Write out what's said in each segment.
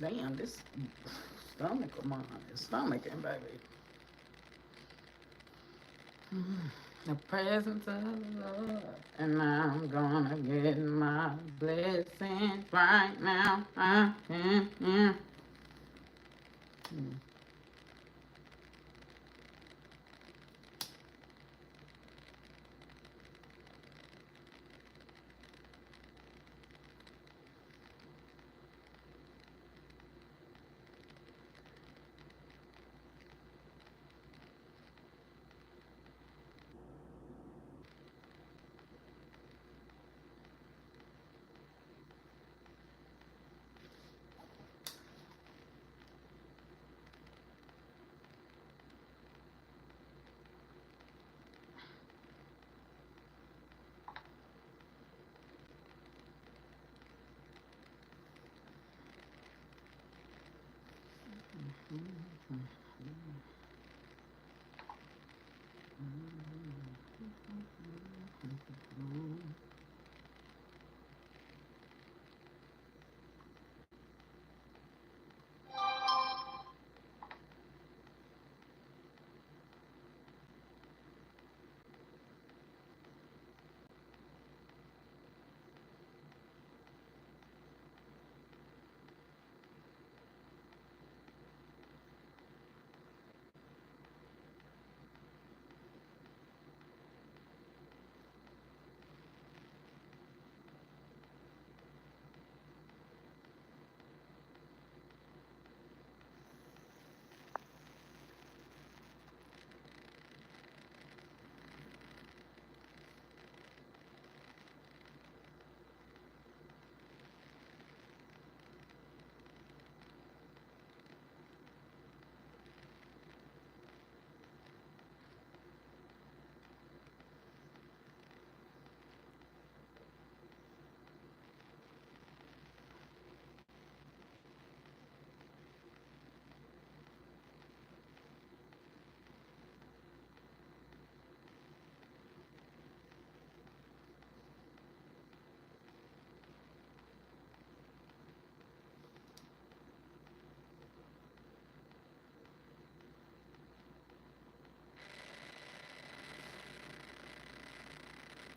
Damn, this stomach of mine is stomaching, baby. The presence of the Lord. And I'm gonna get my blessings right now.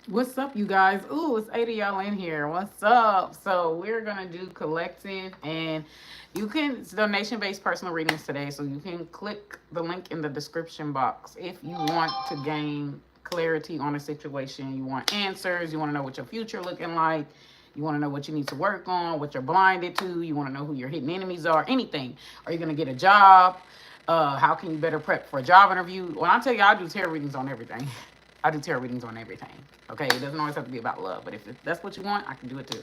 What's up, you guys? Ooh, it's 80 y'all in here. What's up? So we're gonna do collective, and you can it's donation based personal readings today. So you can click the link in the description box if you want to gain clarity on a situation. You want answers. You want to know what your future looking like. You want to know what you need to work on, what you're blinded to. You want to know who your hidden enemies are. Anything. Are you gonna get a job? How can you better prep for a job interview? When I tell you, I do tarot readings on everything. I do tarot readings on everything. Okay, it doesn't always have to be about love, but if that's what you want, I can do it too.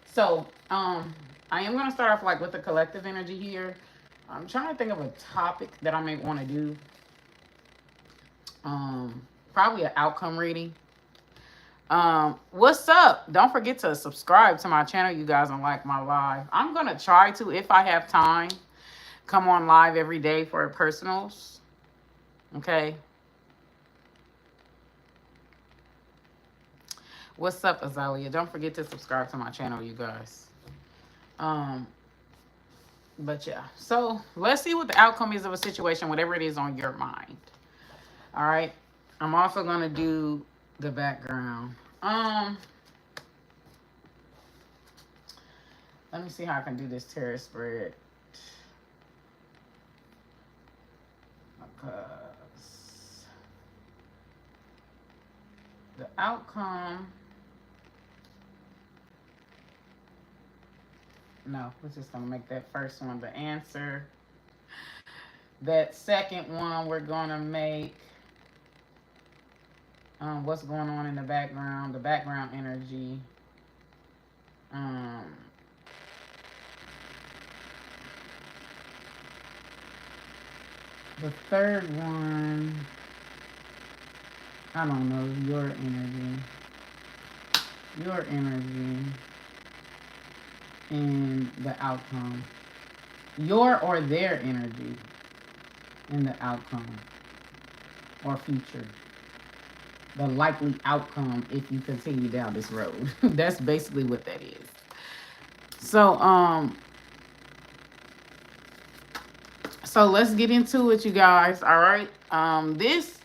So, I am gonna start off like with the collective energy here. I'm trying to think of a topic that I may want to do. Probably an outcome reading. What's up? Don't forget to subscribe to my channel, you guys, and like my live. I'm gonna try to, if I have time, come on live every day for personals. Okay. What's up, Azalea? Don't forget to subscribe to my channel, you guys. Um, but yeah. So let's see what the outcome is of a situation, whatever it is on your mind. All right. I'm also gonna do the background. Let me see how I can do this tarot spread. Because the outcome. No, we're just gonna make that first one the answer. That second one we're gonna make what's going on in the background energy. Um, the third one, I don't know, your energy, and the outcome. Your or their energy in the outcome or future. The likely outcome if you continue down this road. That's basically what that is. So, So let's get into it, you guys. All right. This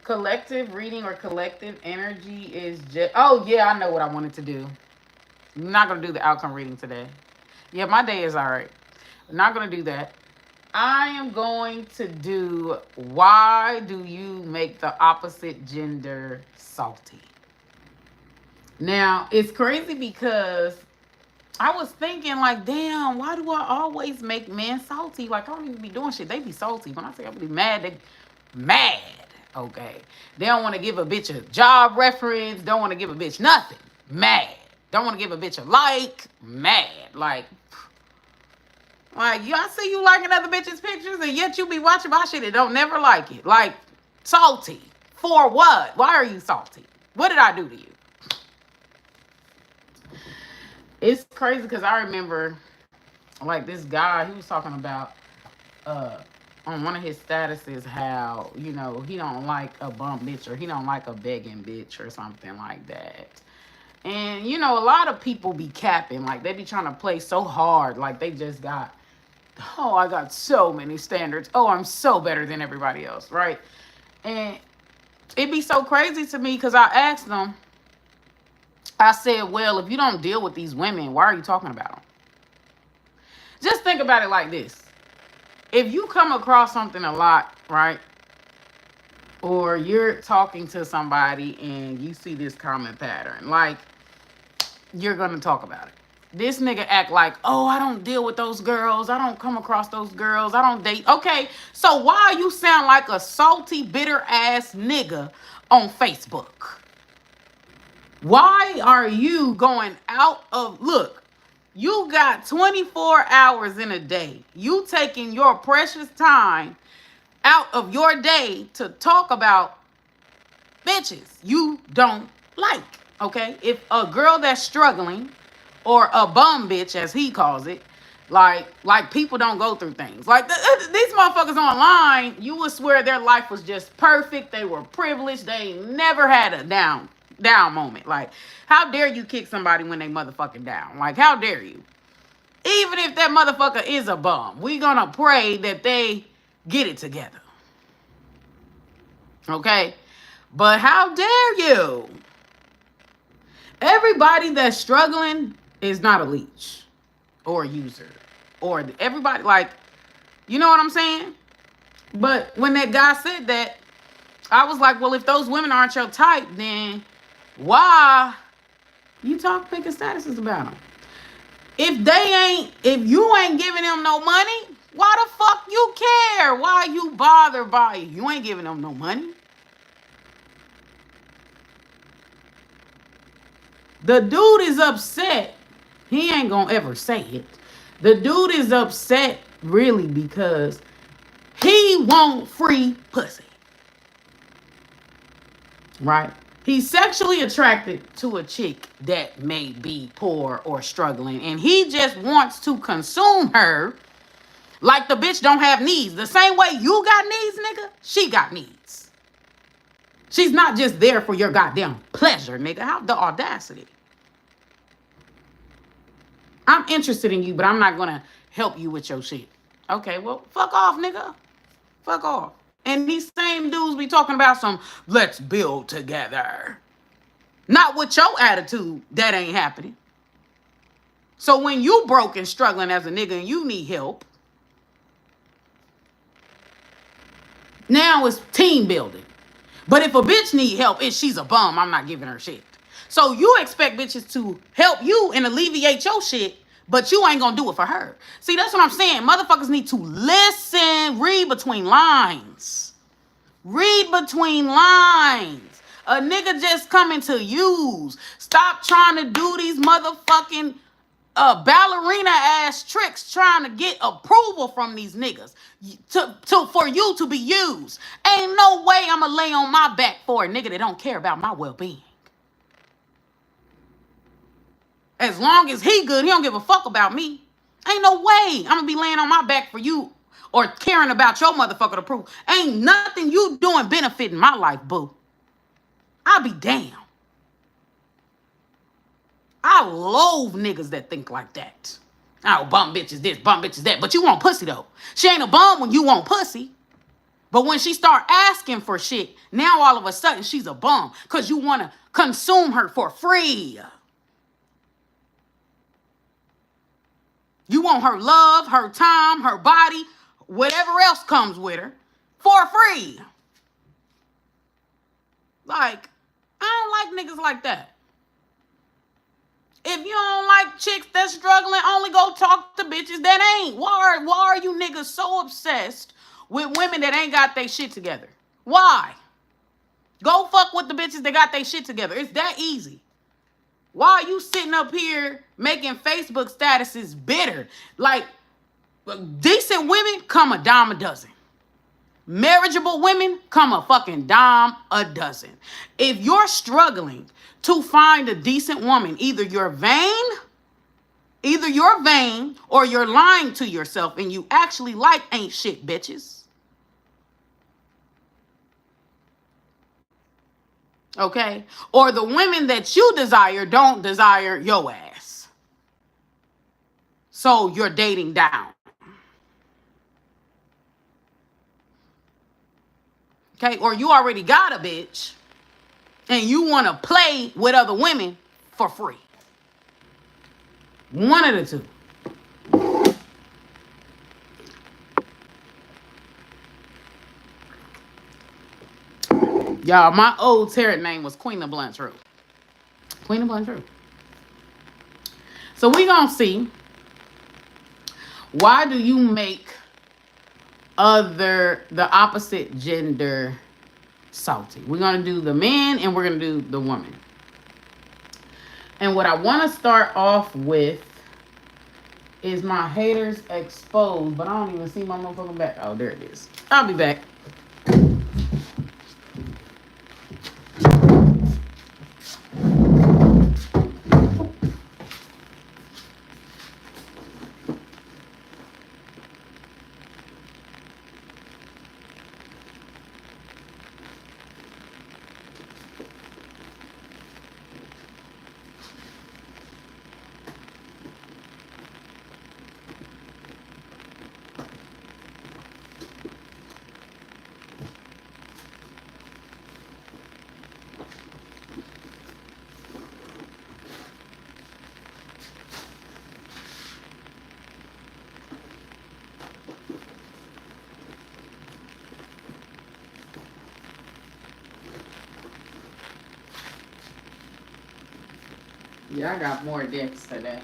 collective reading or collective energy is just. Oh yeah, I know what I wanted to do. I'm not gonna do the outcome reading today. Yeah, my day is all right. I'm not gonna do that. I am going to do why do you make the opposite gender salty? Now, it's crazy because I was thinking, like, damn, why do I always make men salty? Like, I don't even be doing shit. They be salty. When I say I be mad, they mad. Okay. They don't want to give a bitch a job reference. Don't want to give a bitch nothing. Mad. Don't want to give a bitch a like. Mad. Like, I see you liking other bitches' pictures, and yet you be watching my shit and don't never like it. Like, salty. For what? Why are you salty? What did I do to you? It's crazy because I remember, like, this guy, he was talking about on one of his statuses how, he don't like a bum bitch or he don't like a begging bitch or something like that. And, a lot of people be capping. Like, they be trying to play so hard. Like, they just got, oh, I got so many standards. Oh, I'm so better than everybody else, right? And it'd be so crazy to me because I asked them, I said, well, if you don't deal with these women, why are you talking about them? Just think about it like this. If you come across something a lot, right? Or you're talking to somebody and you see this common pattern, like, you're going to talk about it. This nigga act like, oh, I don't deal with those girls. I don't come across those girls. I don't date. Okay, so why you sound like a salty, bitter ass nigga on Facebook? Why are you going out of, look, you got 24 hours in a day. You taking your precious time out of your day to talk about bitches you don't like, okay? If a girl that's struggling, or a bum bitch, as he calls it, like people don't go through things. Like, these motherfuckers online, you would swear their life was just perfect. They were privileged. They never had a down moment. Like, how dare you kick somebody when they motherfucking down? Like, how dare you? Even if that motherfucker is a bum, we gonna pray that they get it together. Okay? But how dare you? Everybody that's struggling is not a leech or a user or everybody, like, you know what I'm saying? But when that guy said that, I was like, well, if those women aren't your type, then why you making statuses about them? If you ain't giving them no money, why the fuck you care? Why you bother by it? You ain't giving them no money. The dude is upset. He ain't gonna ever say it. The dude is upset really because he want free pussy. Right? He's sexually attracted to a chick that may be poor or struggling, and he just wants to consume her like the bitch don't have needs. The same way you got needs, nigga, she got needs. She's not just there for your goddamn pleasure, nigga. How the audacity? I'm interested in you, but I'm not gonna help you with your shit. Okay, well, fuck off, nigga. Fuck off. And these same dudes be talking about some, let's build together. Not with your attitude, that ain't happening. So when you broke and struggling as a nigga and you need help, now it's team building. But if a bitch need help and she's a bum, I'm not giving her shit. So you expect bitches to help you and alleviate your shit, but you ain't gonna do it for her. See, that's what I'm saying. Motherfuckers need to listen, read between lines. Read between lines. A nigga just coming to use. Stop trying to do these motherfucking ballerina ass tricks trying to get approval from these niggas for you to be used. Ain't no way I'ma lay on my back for a nigga that don't care about my well-being. As long as he good, he don't give a fuck about me. Ain't no way I'm gonna be laying on my back for you or caring about your motherfucker approval. Ain't nothing you doing benefiting my life, boo. I'll be damned. I loathe niggas that think like that. Oh, bum bitches this, bum bitches that. But you want pussy though. She ain't a bum when you want pussy. But when she start asking for shit, now all of a sudden she's a bum because you want to consume her for free. You want her love, her time, her body, whatever else comes with her for free. Like, I don't like niggas like that. If you don't like chicks that's struggling, only go talk to bitches that ain't. Why are you niggas so obsessed with women that ain't got their shit together? Why? Go fuck with the bitches that got their shit together. It's that easy. Why are you sitting up here making Facebook statuses bitter? Like, decent women come a dime a dozen. Marriageable women come a fucking dime a dozen. If you're struggling to find a decent woman, either you're vain or you're lying to yourself and you actually like ain't shit bitches. Okay? Or the women that you desire don't desire your ass. So you're dating down. Okay? Or you already got a bitch and you want to play with other women for free. One of the two. Y'all, my old tarot name was Queen of Blunt Truth. Queen of Blunt Truth. So we gonna see, why do you make the opposite gender salty? We're gonna do the man and we're gonna do the woman. And what I want to start off with is my haters exposed, but I don't even see my motherfucking back. Oh, there it is. I'll be back. Yeah, I got more decks today.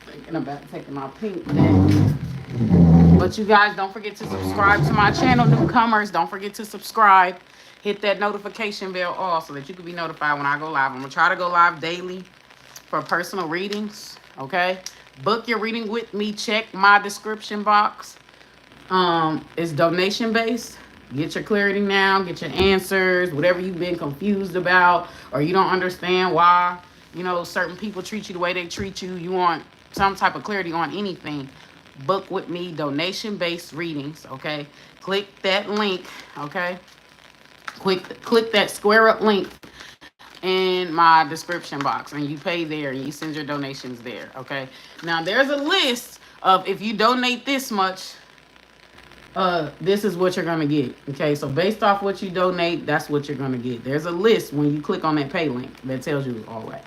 Thinking about taking my pink deck. But you guys, don't forget to subscribe to my channel. Newcomers, don't forget to subscribe. Hit that notification bell off so that you can be notified when I go live. I'm going to try to go live daily for personal readings. Okay? Book your reading with me. Check my description box. It's donation based. Get your clarity now. Get your answers. Whatever you've been confused about or you don't understand why, certain people treat you the way they treat you. You want some type of clarity on anything. Book with me. Donation based readings. Okay? Click that link. Okay? Click that square up link in my description box and you pay there and you send your donations there. Okay? Now there's a list of, if you donate this much, this is what you're gonna get. Okay, so based off what you donate, that's what you're gonna get. There's a list when you click on that pay link that tells you all that.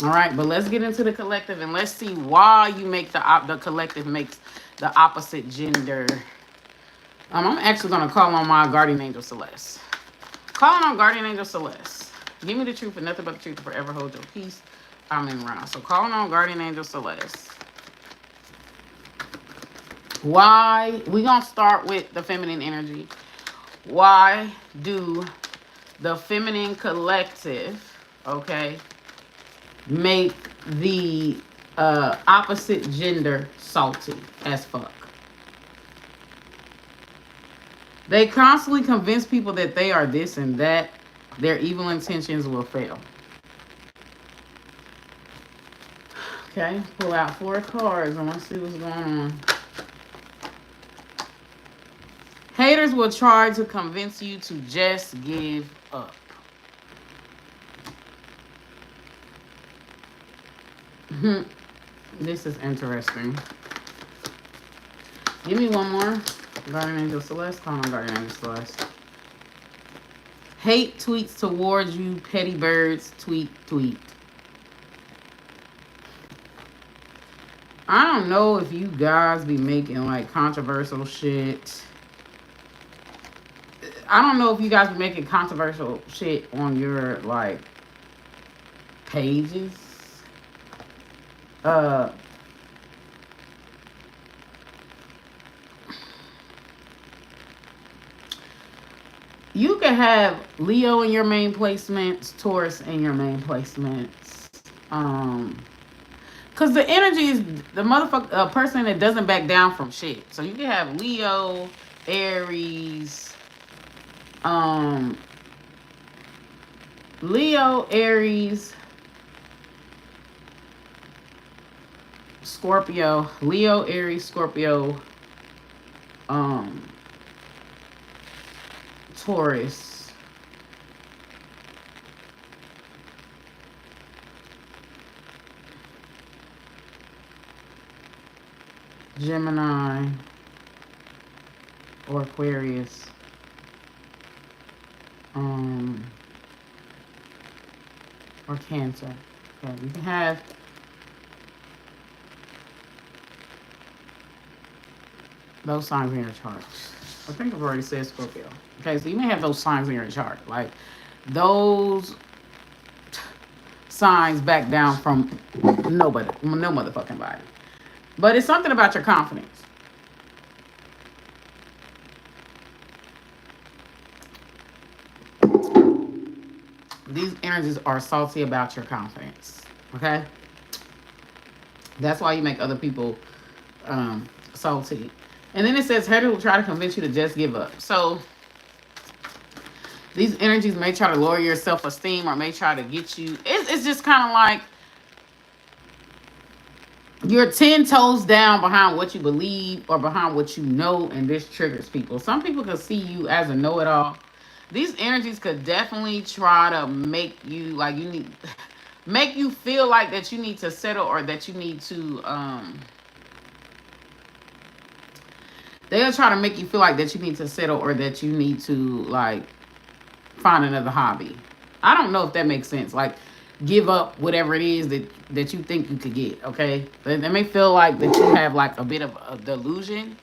All right, but let's get into the collective and let's see why you make the collective makes the opposite gender. I'm actually gonna call on my guardian angel Celeste. Calling on guardian angel Celeste. Give me the truth and nothing but the truth to forever hold your peace. I'm in round. So calling on guardian angel Celeste. Why? We're going to start with the feminine energy. Why do the feminine collective, okay, make the opposite gender salty as fuck? They constantly convince people that they are this and that. Their evil intentions will fail. Okay, pull out 4 cards. I want to see what's going on. Haters will try to convince you to just give up. This is interesting. Give me one more. Guardian Angel Celeste. Call on Guardian Angel Celeste. Hate tweets towards you, petty birds. Tweet, tweet. I don't know if you guys be making like controversial shit. I don't know if you guys be making controversial shit on your like pages. You can have Leo in your main placements, Taurus in your main placements. Cause the energy is the motherfucker person that doesn't back down from shit. So you can have Leo, Aries, Leo, Aries, Scorpio, Leo, Aries, Scorpio, Taurus, Gemini, or Aquarius, or Cancer. Okay, you can have those signs in your chart. I think I've already said Scorpio. Okay, so you may have those signs in your chart. Like, those signs back down from nobody, no motherfucking body. But it's something about your confidence. These energies are salty about your confidence. Okay? That's why you make other people salty. And then it says, Heather will try to convince you to just give up. So these energies may try to lower your self-esteem or may try to get you. It's just kind of like you're 10 toes down behind what you believe or behind what you know, and this triggers people. Some people can see you as a know-it-all. These energies could definitely try to make you like you need, make you feel like that you need to settle or that you need to they'll try to make you feel like that you need to settle or that you need to like find another hobby. I don't know if that makes sense. Like, give up whatever it is that you think you could get, okay? They may feel like that you have like a bit of a delusion.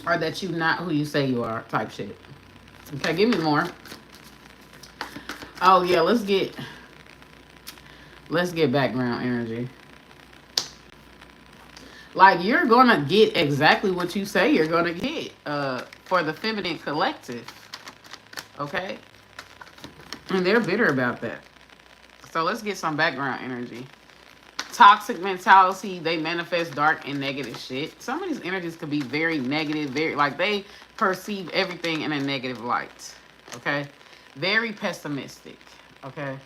Or that you're not who you say you are type shit. Okay, give me more. Oh yeah, let's get background energy. Like, you're gonna get exactly what you say you're gonna get for the feminine collective. Okay? And they're bitter about that. So let's get some background energy. Toxic mentality, they manifest dark and negative shit. Some of these energies could be very negative, very like they perceive everything in a negative light. Okay? Very pessimistic. Okay?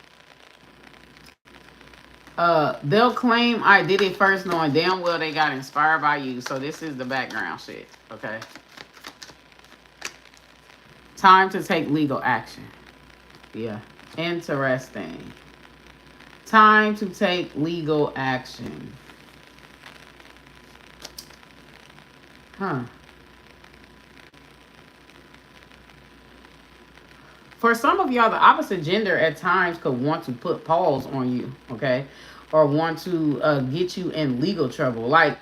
They'll claim I did it first, knowing damn well they got inspired by you. So this is the background shit. Okay? Time to take legal action. Yeah. Interesting. Time to take legal action. Huh. For some of y'all, the opposite gender at times could want to put pause on you, okay? Or want to get you in legal trouble. Like,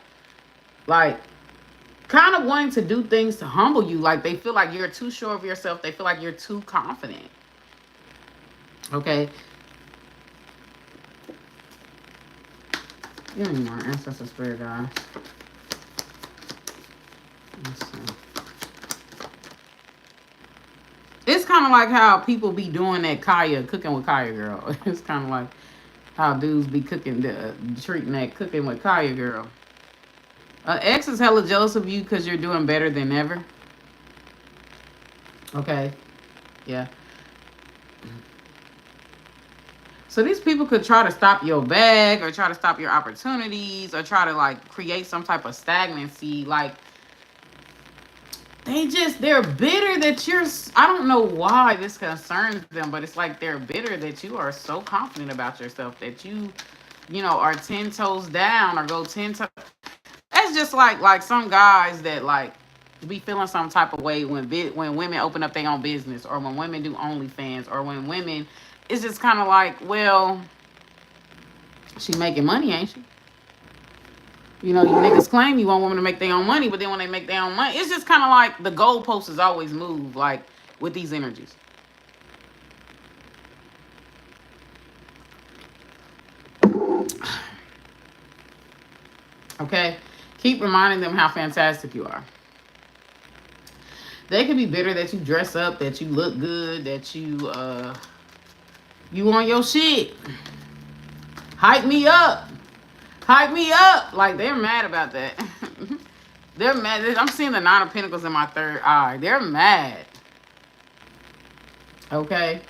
kind of wanting to do things to humble you. Like, they feel like you're too sure of yourself. They feel like you're too confident. Okay? Give me more ancestor spirit, guys. Let's see. It's kind of like how people be doing that Kaya, cooking with Kaya girl. It's kind of like how dudes be cooking, treating that cooking with Kaya girl. Ex is hella jealous of you because you're doing better than ever. Okay. Yeah. So these people could try to stop your bag or try to stop your opportunities or try to like create some type of stagnancy. Like, they're bitter that you're, I don't know why this concerns them, but it's like they're bitter that you are so confident about yourself that you know, are 10 toes down or go 10 toes. That's just like some guys that like be feeling some type of way when women open up their own business, or when women do OnlyFans, or when women, it's just kind of like, well, she making money, ain't she? You know, you niggas claim you want women to make their own money, but then when they make their own money, it's just kind of like the goalposts is always moved, like with these energies. Okay? Keep reminding them how fantastic you are. They could be bitter that you dress up, that you look good, that you on your shit. Hype me up. Hype me up. Like, they're mad about that. They're mad. I'm seeing the Nine of Pentacles in my third eye. They're mad. Okay?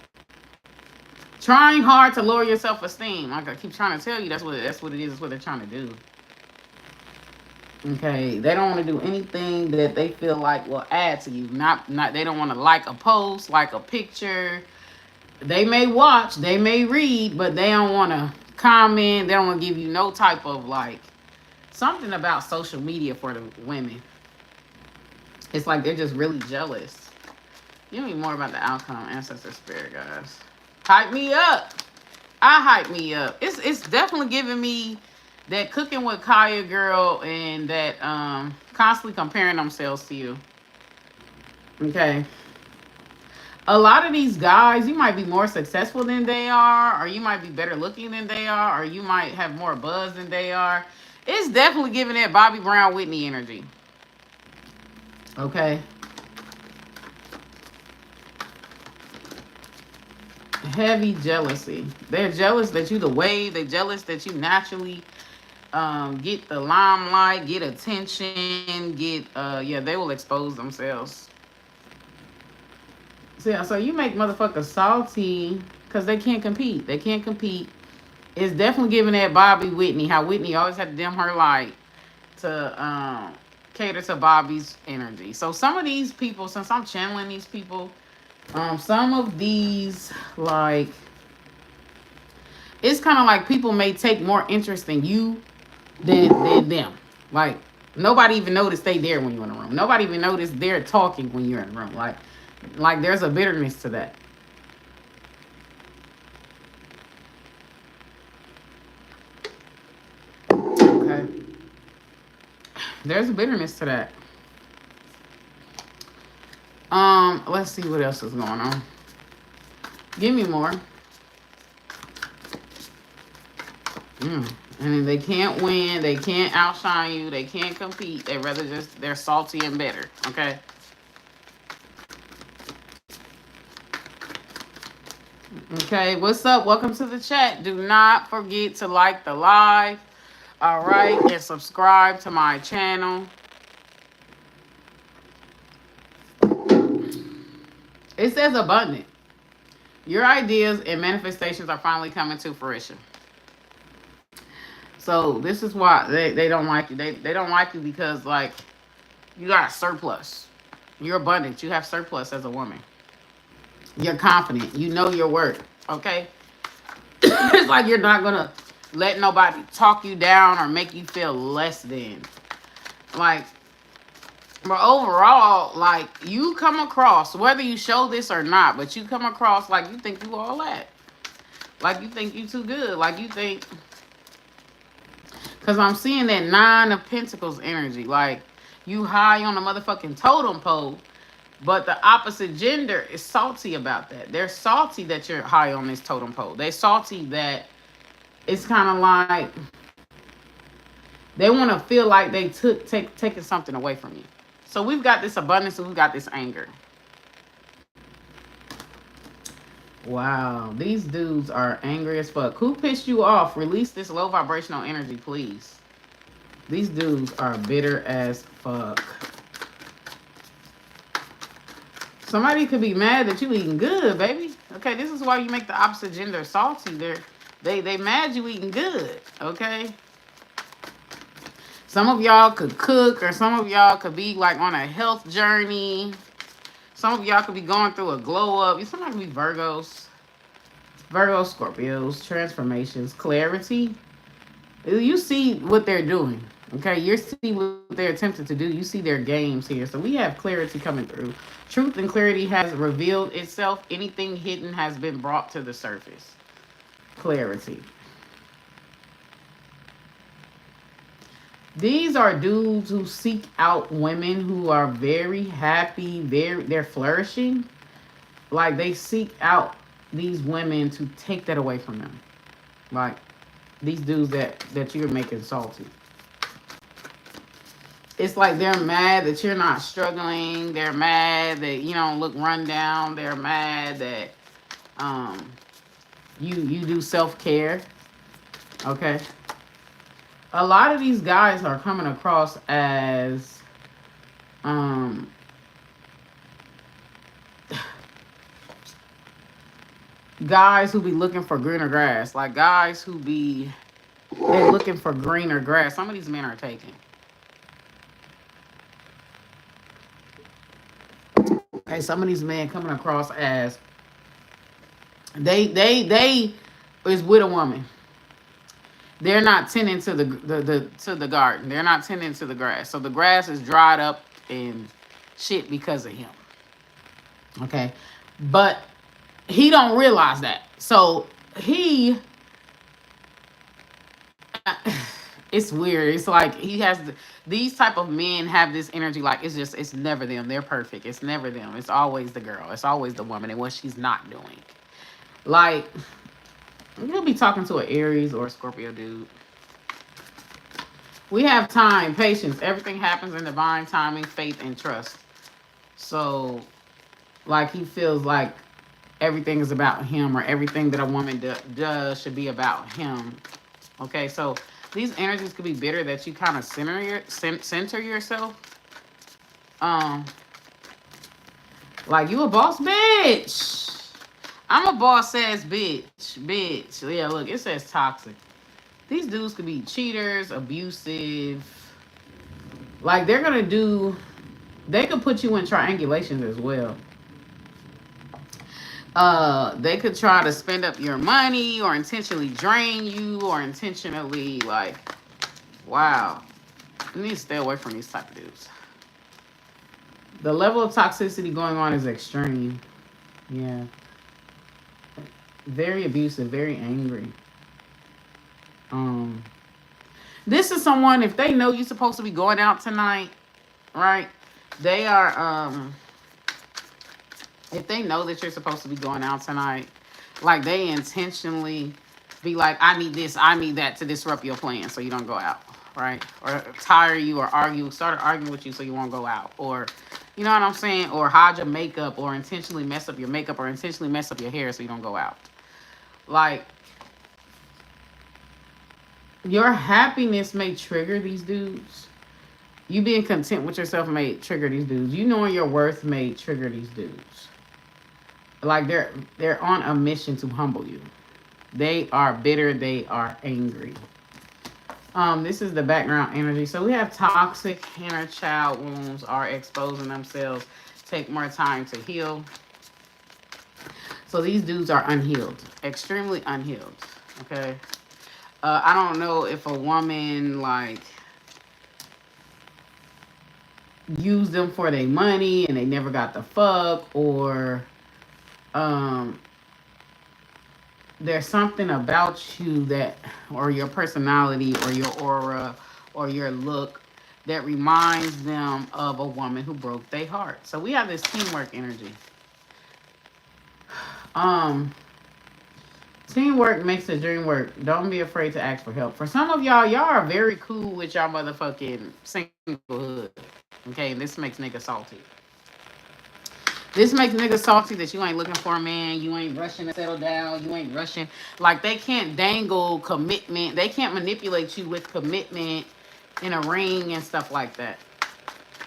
Trying hard to lower your self-esteem. Like I keep trying to tell you, that's what it is. That's what they're trying to do. Okay, they don't want to do anything that they feel like will add to you. Not they don't want to like a post, like a picture. They may watch, they may read, but they don't want to comment. They don't want to give you no type of like something about social media for the women. It's like they're just really jealous. Give me more about the outcome, ancestor spirit, guys. Hype me up. I hype me up. It's definitely giving me that cooking with Kaya girl, and that constantly comparing themselves to you. Okay. A lot of these guys, you might be more successful than they are, or you might be better looking than they are, or you might have more buzz than they are. It's definitely giving that Bobby Brown Whitney energy. Okay. Heavy jealousy. They're jealous that you the wave. They're jealous that you naturally get the limelight, get attention, get yeah, they will expose themselves. So you make motherfuckers salty because they can't compete. They can't compete. It's definitely giving that Bobby Whitney, how Whitney always had to dim her light to cater to Bobby's energy. So some of these people, since I'm channeling these people, some of these, like, it's kind of like people may take more interest in you than them. Like, nobody even noticed they there when you're in the room. Nobody even noticed they're talking when you're in the room. Like there's a bitterness to that. Okay. There's a bitterness to that. Let's see what else is going on. Give me more. And they can't win. They can't outshine you. They can't compete. They rather just, they're salty and bitter. Okay. Okay, what's up? Welcome to the chat. Do not forget to like the live. All right, and subscribe to my channel. It says abundant. Your ideas and manifestations are finally coming to fruition. So this is why they don't like you. They don't like you because, like, you got a surplus. You're abundant. You have surplus as a woman. You're confident. You know your worth. Okay? It's like you're not going to let nobody talk you down or make you feel less than. Like, but overall, like, you come across, whether you show this or not, but you come across like you think you all that. Like you think you too good. Like you think, because I'm seeing that Nine of Pentacles energy. Like, you high on the motherfucking totem pole, but the opposite gender is salty about that. They're salty that you're high on this totem pole. They're salty that it's kind of like they want to feel like they taking something away from you. So we've got this abundance and we've got this anger. Wow, these dudes are angry as fuck. Who pissed you off? Release this low vibrational energy, please. These dudes are bitter as fuck. Somebody could be mad that you eating good, baby. Okay, this is why you make the opposite gender salty. They mad you eating good, okay? Some of y'all could cook, or some of y'all could be like on a health journey. Some of y'all could be going through a glow up. You sometimes be Virgos, Scorpios, transformations, clarity. You see what they're doing. Okay, you see what they're attempting to do. You see their games here. So we have clarity coming through. Truth and clarity has revealed itself. Anything hidden has been brought to the surface. Clarity. These are dudes who seek out women who are very happy, they're flourishing. Like they seek out these women to take that away from them. Like these dudes that you're making salty. It's like they're mad that you're not struggling. They're mad that you don't look run down. They're mad that um you do self-care. Okay. A lot of these guys are coming across as um guys who be looking for greener grass. Like guys who be they're looking for greener grass. Some of these men are taken. Okay, some of these men coming across as they is with a woman. They're not tending to the garden. They're not tending to the grass. So the grass is dried up and shit because of him. Okay. But he don't realize that. So he it's weird. It's like he has these type of men have this energy like it's never them. They're perfect. It's never them. It's always the girl. It's always the woman and what she's not doing. Like you'll be talking to an Aries or a Scorpio dude. We have time, patience. Everything happens in divine timing, faith, and trust. So, like, he feels like everything is about him, or everything that a woman does should be about him. Okay, so these energies could be bitter that you kind of center yourself. Like you a boss bitch. I'm a boss ass bitch. Yeah, look, it says toxic. These dudes could be cheaters, abusive. Like they're gonna do. They could put you in triangulations as well. They could try to spend up your money, or intentionally drain you, or intentionally like, wow. You need to stay away from these type of dudes. The level of toxicity going on is extreme. Yeah. Very abusive, very angry. This is someone, if they know you're supposed to be going out tonight, right? They are if they know that you're supposed to be going out tonight, like they intentionally be like, I need this, I need that to disrupt your plan so you don't go out, right? Or tire you, or start arguing with you so you won't go out. Or you know what I'm saying? Or hide your makeup, or intentionally mess up your makeup, or intentionally mess up your hair so you don't go out. Like your happiness may trigger these dudes. You being content with yourself may trigger these dudes. You knowing your worth may trigger these dudes. Like they're on a mission to humble you. They are bitter. They are angry. This is the background energy. So we have toxic inner child wounds are exposing themselves. Take more time to heal. So these dudes are unhealed, extremely unhealed. Okay. I don't know if a woman like used them for their money and they never got the fuck, or there's something about you that, or your personality, or your aura, or your look that reminds them of a woman who broke their heart. So we have this teamwork energy. Teamwork makes the dream work. Don't be afraid to ask for help. For some of y'all are very cool with y'all motherfucking singlehood. Okay, this makes niggas salty. This makes niggas salty that you ain't looking for a man. You ain't rushing to settle down. You ain't rushing. Like, they can't dangle commitment. They can't manipulate you with commitment in a ring and stuff like that.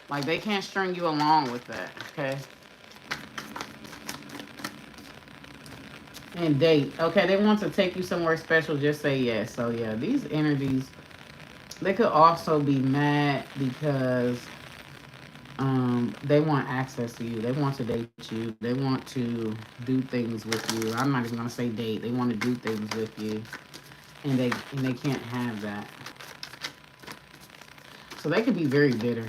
Like, they can't string you along with that, okay? And date. Okay, they want to take you somewhere special. Just say yes. So, yeah, these energies They could also be mad because they want access to you. They want to date you. They want to do things with you. I'm not even gonna say date. They want to do things with you, and they can't have that. So they could be very bitter.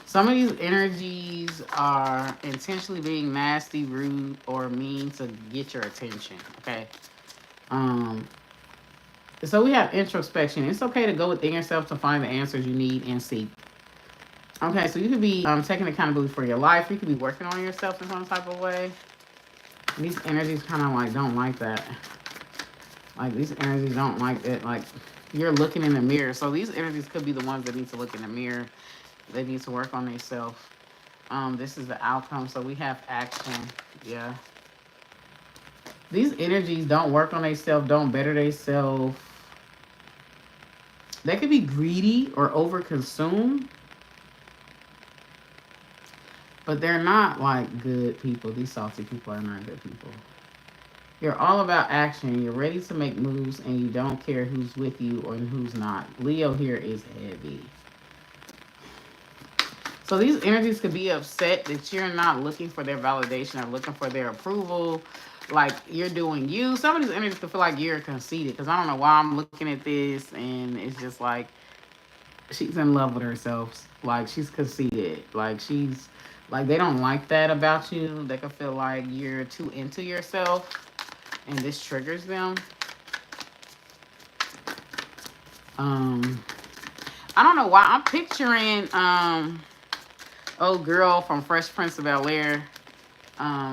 Some of these energies are intentionally being nasty, rude, or mean to get your attention. Okay. Um, so we have introspection. It's okay to go within yourself to find the answers you need and seek. Okay, so you could be taking accountability for your life. You could be working on yourself in some type of way. These energies kind of like don't like that. Like these energies don't like it. Like you're looking in the mirror. So these energies could be the ones that need to look in the mirror. They need to work on themselves. This is the outcome. So we have action. Yeah. These energies don't work on themselves, don't better themselves. They could be greedy or overconsumed, but they're not like good people. These salty people are not good people. You're all about action. You're ready to make moves and you don't care who's with you or who's not. Leo here is heavy. So these energies could be upset that you're not looking for their validation or looking for their approval. Like you're doing you. Some of these energies could feel like you're conceited because I don't know why I'm looking at this and it's just like she's in love with herself. Like she's conceited. Like she's like they don't like that about you. They could feel like you're too into yourself and this triggers them. Um I don't know why I'm picturing old girl from Fresh Prince of Bel-Air.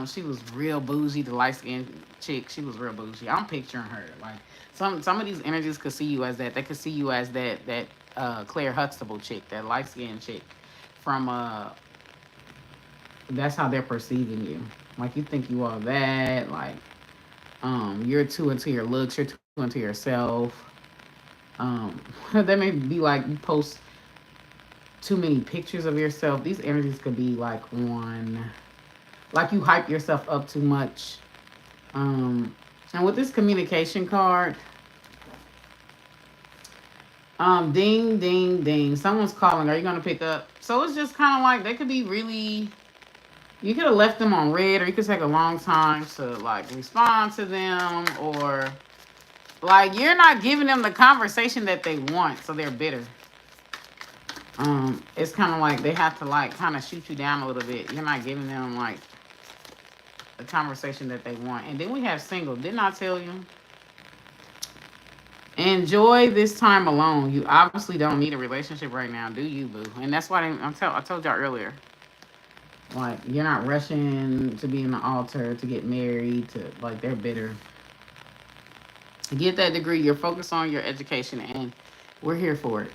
She was real bougie, the light skinned chick. She was real bougie. I'm picturing her. Like some of these energies could see you as that. They could see you as that Claire Huxtable chick, that light skinned chick from that's how they're perceiving you. Like you think you are that, like you're too into your looks, you're too into yourself. That may be like you post too many pictures of yourself. These energies could be like on like you hype yourself up too much. Um, and with this communication card, ding, ding, ding. Someone's calling. Are you gonna pick up? So it's just kind of like they could be really. You could have left them on red, or you could take a long time to like respond to them, or like you're not giving them the conversation that they want, so they're bitter. It's kind of like they have to like kind of shoot you down a little bit. You're not giving them like the conversation that they want. And then we have single. Didn't I tell you? Enjoy this time alone. You obviously don't need a relationship right now, do you, boo? And that's why I told y'all earlier. Like you're not rushing to be in the altar to get married. To like they're bitter. To get that degree, you're focused on your education, and we're here for it.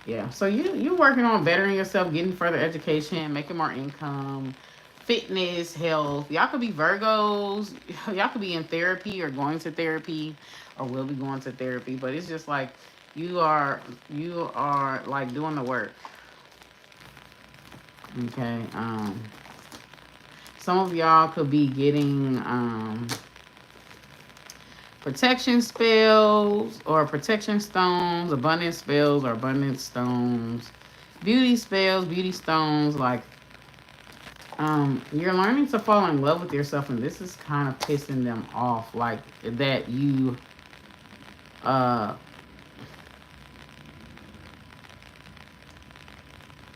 Yeah. So you're working on bettering yourself, getting further education, making more income, fitness, health. Y'all could be Virgos. Y'all could be in therapy or going to therapy or will be going to therapy. But it's just like you are like doing the work. Okay. Some of y'all could be getting protection spells or protection stones, abundance spells or abundance stones, beauty spells, beauty stones. Like you're learning to fall in love with yourself, and this is kind of pissing them off. Like that you uh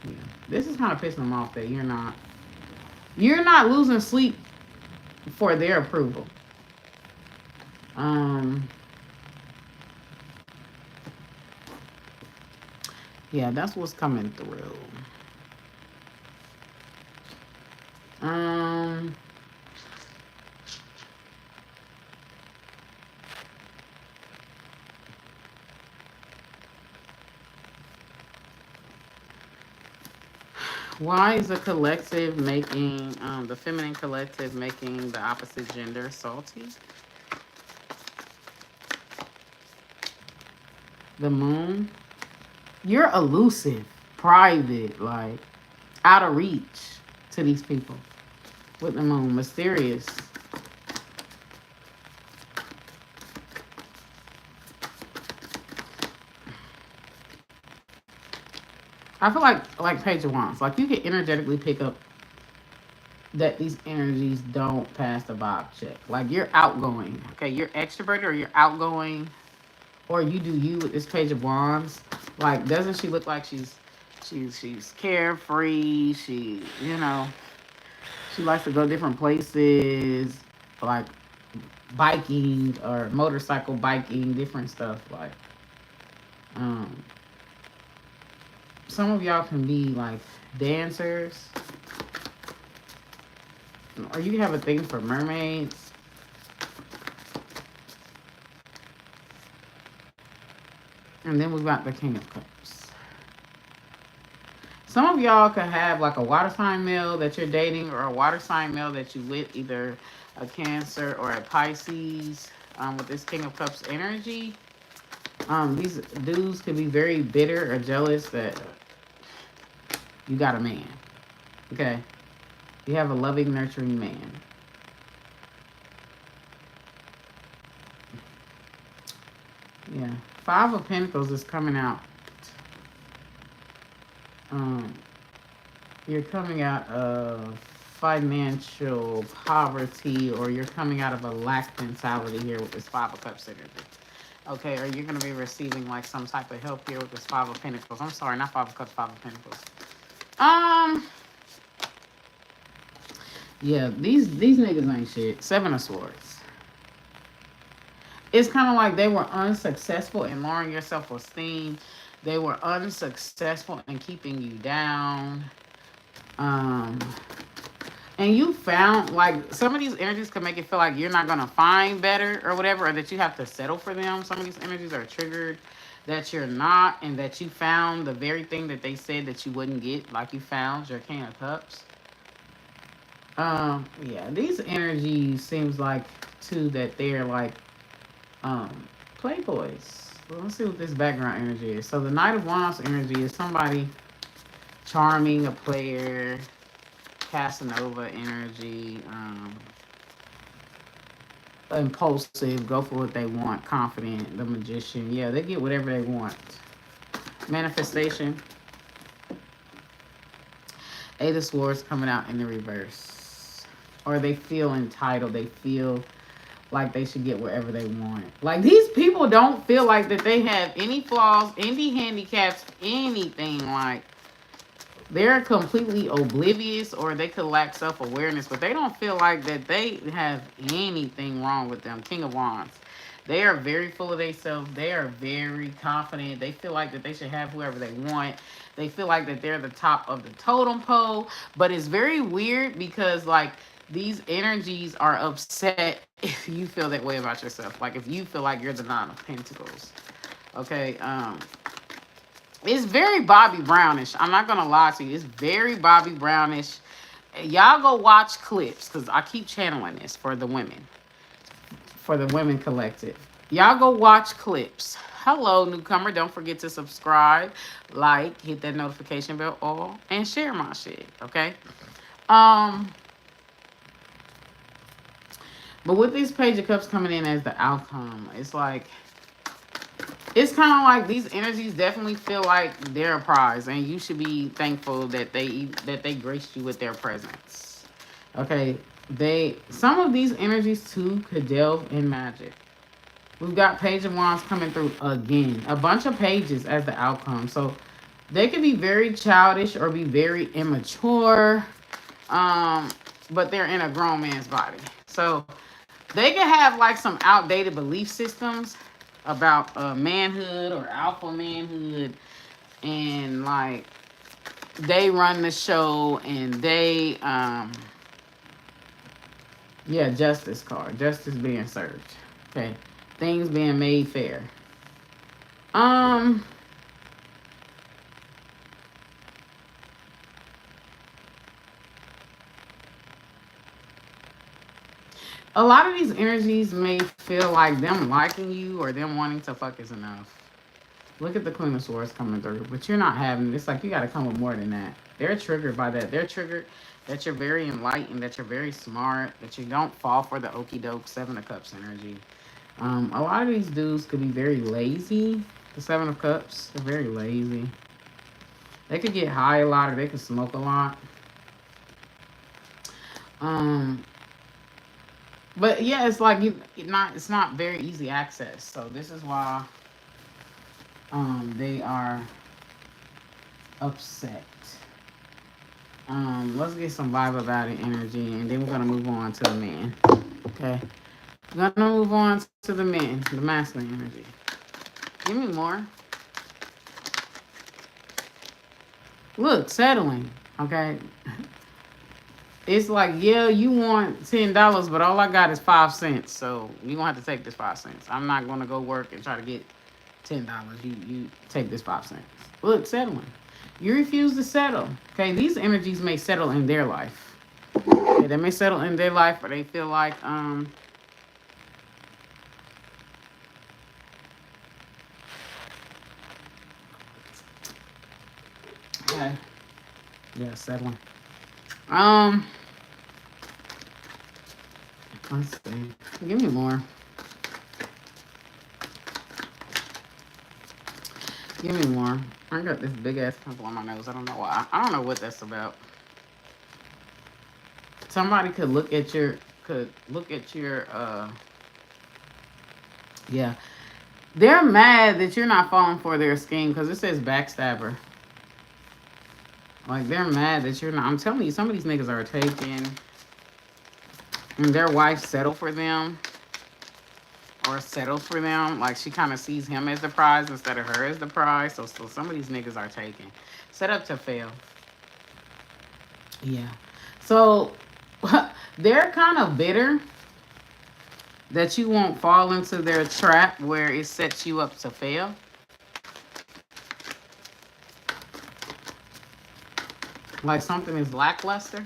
yeah. This is kind of pissing them off that you're not losing sleep for their approval. Um yeah, that's what's coming through. Um why is the feminine collective making the opposite gender salty? The moon. You're elusive, private, like out of reach to these people. With the moon, mysterious. I feel like Page of Wands. Like you can energetically pick up that these energies don't pass the vibe check. Like you're outgoing. Okay, you're extroverted or you're outgoing, or you do you with this Page of Wands. Like, doesn't she look like she's carefree? She likes to go different places, like biking or motorcycle biking, different stuff. Like, um, some of y'all can be like dancers, or you have a thing for mermaids. And then we got the King of Cups. Some of y'all could have like a water sign male that you're dating, or a water sign male that you with, either a Cancer or a Pisces. With this King of Cups energy, these dudes could be very bitter or jealous that you got a man. Okay, you have a loving, nurturing man. Yeah, Five of Pentacles is coming out. Um, you're coming out of financial poverty, or you're coming out of a lack mentality here with this Five of Cups energy. Okay, or you're going to be receiving like some type of help here with this Five of Pentacles. I'm sorry, not Five of Cups, Five of Pentacles. Yeah, these niggas ain't shit. Seven of Swords. It's kind of like they were unsuccessful in lowering your self-esteem. They were unsuccessful in keeping you down. And you found like some of these energies can make it feel like you're not gonna find better or whatever, or that you have to settle for them. Some of these energies are triggered that you're not, and that you found the very thing that they said that you wouldn't get, like you found your King of Cups. Yeah, these energies seems like too that they're like playboys. Well, let's see what this background energy is. So the Knight of Wands energy is somebody charming, a player, Casanova energy, impulsive, go for what they want, confident, the Magician. Yeah, they get whatever they want. Manifestation. Eight of Swords coming out in the reverse. Or they feel entitled. They feel like they should get wherever they want. Like, these people don't feel like that they have any flaws, any handicaps, anything. Like, they're completely oblivious, or they could lack self-awareness, but they don't feel like that they have anything wrong with them. King of Wands. They are very full of themselves. They are very confident. They feel like that they should have whoever they want. They feel like that they're the top of the totem pole. But it's very weird because, like, these energies are upset if you feel that way about yourself. Like, if you feel like you're the Nine of Pentacles. Okay, it's very Bobby Brownish. I'm not gonna lie to you. It's very Bobby Brownish. Y'all go watch clips, because I keep channeling this for the women. For the women collective. Y'all go watch clips. Hello, newcomer. Don't forget to subscribe, like, hit that notification bell all, and share my shit. Okay? But with this Page of Cups coming in as the outcome, it's like, it's kind of like these energies definitely feel like they're a prize, and you should be thankful that they graced you with their presence. Okay, some of these energies too could delve in magic. We've got Page of Wands coming through again, a bunch of pages as the outcome. So they could be very childish or be very immature, but they're in a grown man's body. So they can have like some outdated belief systems about manhood or alpha manhood, and like they run the show, and they yeah, justice card, justice being served. Okay, things being made fair. A lot of these energies may feel like them liking you or them wanting to fuck is enough. Look at the Queen of Swords coming through, but you're not having it. It's like you got to come with more than that. They're triggered by that. They're triggered that you're very enlightened, that you're very smart, that you don't fall for the okie doke Seven of Cups energy. A lot of these dudes could be very lazy. The Seven of Cups, they're very lazy. They could get high a lot or they could smoke a lot. Um, but yeah, it's like it's not very easy access. So this is why they are upset. Let's get some vibe about it energy, and then we're gonna move on to the men. Okay, we're gonna move on to the men, the masculine energy. Give me more. Look, settling. Okay, it's like, yeah, you want $10, but all I got is 5 cents. So you gonna have to take this 5 cents. I'm not gonna go work and try to get $10. You take this 5 cents. Look, settling. You refuse to settle. Okay, these energies may settle in their life. Okay, they may settle in their life, or they feel like okay, yeah, settling. Um, let's see. Give me more. Give me more. I got this big ass pimple on my nose. I don't know why. I don't know what that's about. Somebody could look at your yeah. They're mad that you're not falling for their scheme because it says backstabber. Like they're mad that you're not. I'm telling you, some of these niggas are taken, and their wife settled for them or settled for them. Like she kind of sees him as the prize instead of her as the prize. So some of these niggas are taken, set up to fail. Yeah. So they're kind of bitter that you won't fall into their trap where it sets you up to fail. Like something is lackluster.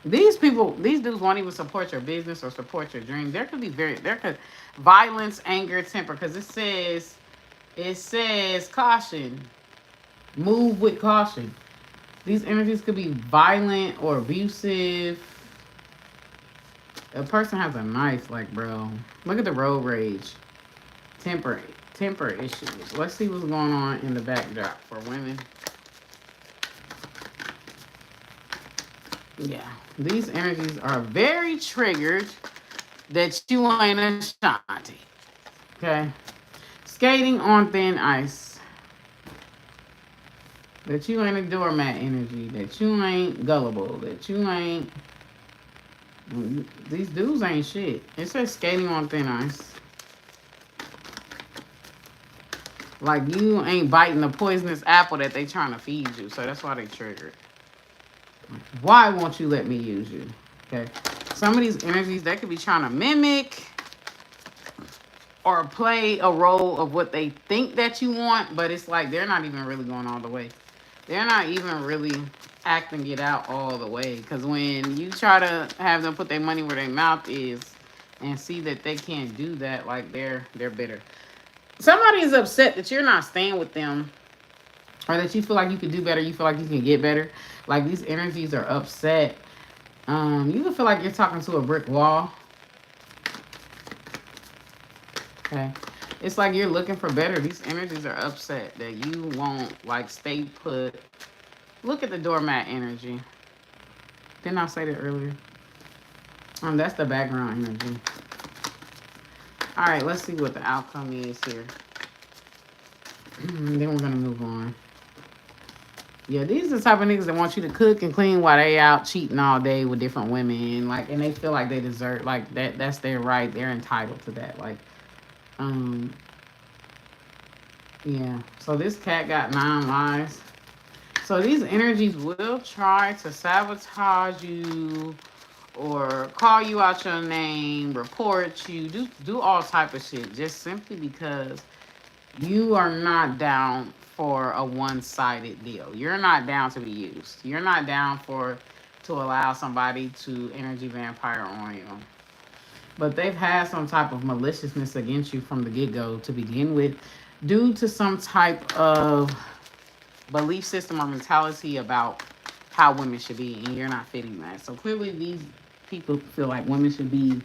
These people, these dudes won't even support your business or support your dream. There could violence, anger, temper, because it says caution, move with caution. These energies could be violent or abusive. A person has a knife, like bro. Look at the road rage, temper, temper issues. Let's see what's going on in the backdrop for women. Yeah, these energies are very triggered that you ain't Ashanti. Okay. Skating on thin ice. That you ain't a doormat energy. That you ain't gullible. That you ain't. These dudes ain't shit. It says skating on thin ice. Like you ain't biting the poisonous apple that they trying to feed you. So that's why they triggered. Why won't you let me use you? Okay. Some of these energies, they could be trying to mimic or play a role of what they think that you want, but it's like they're not even really going all the way. They're not even really acting it out all the way. Because when you try to have them put their money where their mouth is and see that they can't do that, like they're bitter. Somebody is upset that you're not staying with them or that you feel like you could do better, you feel like you can get better. Like these energies are upset. You can feel like you're talking to a brick wall. Okay. It's like you're looking for better. These energies are upset that you won't like stay put. Look at the doormat energy. Didn't I say that earlier? That's the background energy. All right, let's see what the outcome is here. Then we're gonna move on. Yeah, these are the type of niggas that want you to cook and clean while they out cheating all day with different women, like, and they feel like they deserve like that. That's their right. They're entitled to that. Like, um, yeah. So this cat got 9 lives. So these energies will try to sabotage you or call you out your name, report you, do all type of shit just simply because you are not down for a one-sided deal. You're not down to be used. You're not down to allow somebody to energy vampire on you. But they've had some type of maliciousness against you from the get-go to begin with, due to some type of belief system or mentality about how women should be, and you're not fitting that. So clearly these people feel like women should be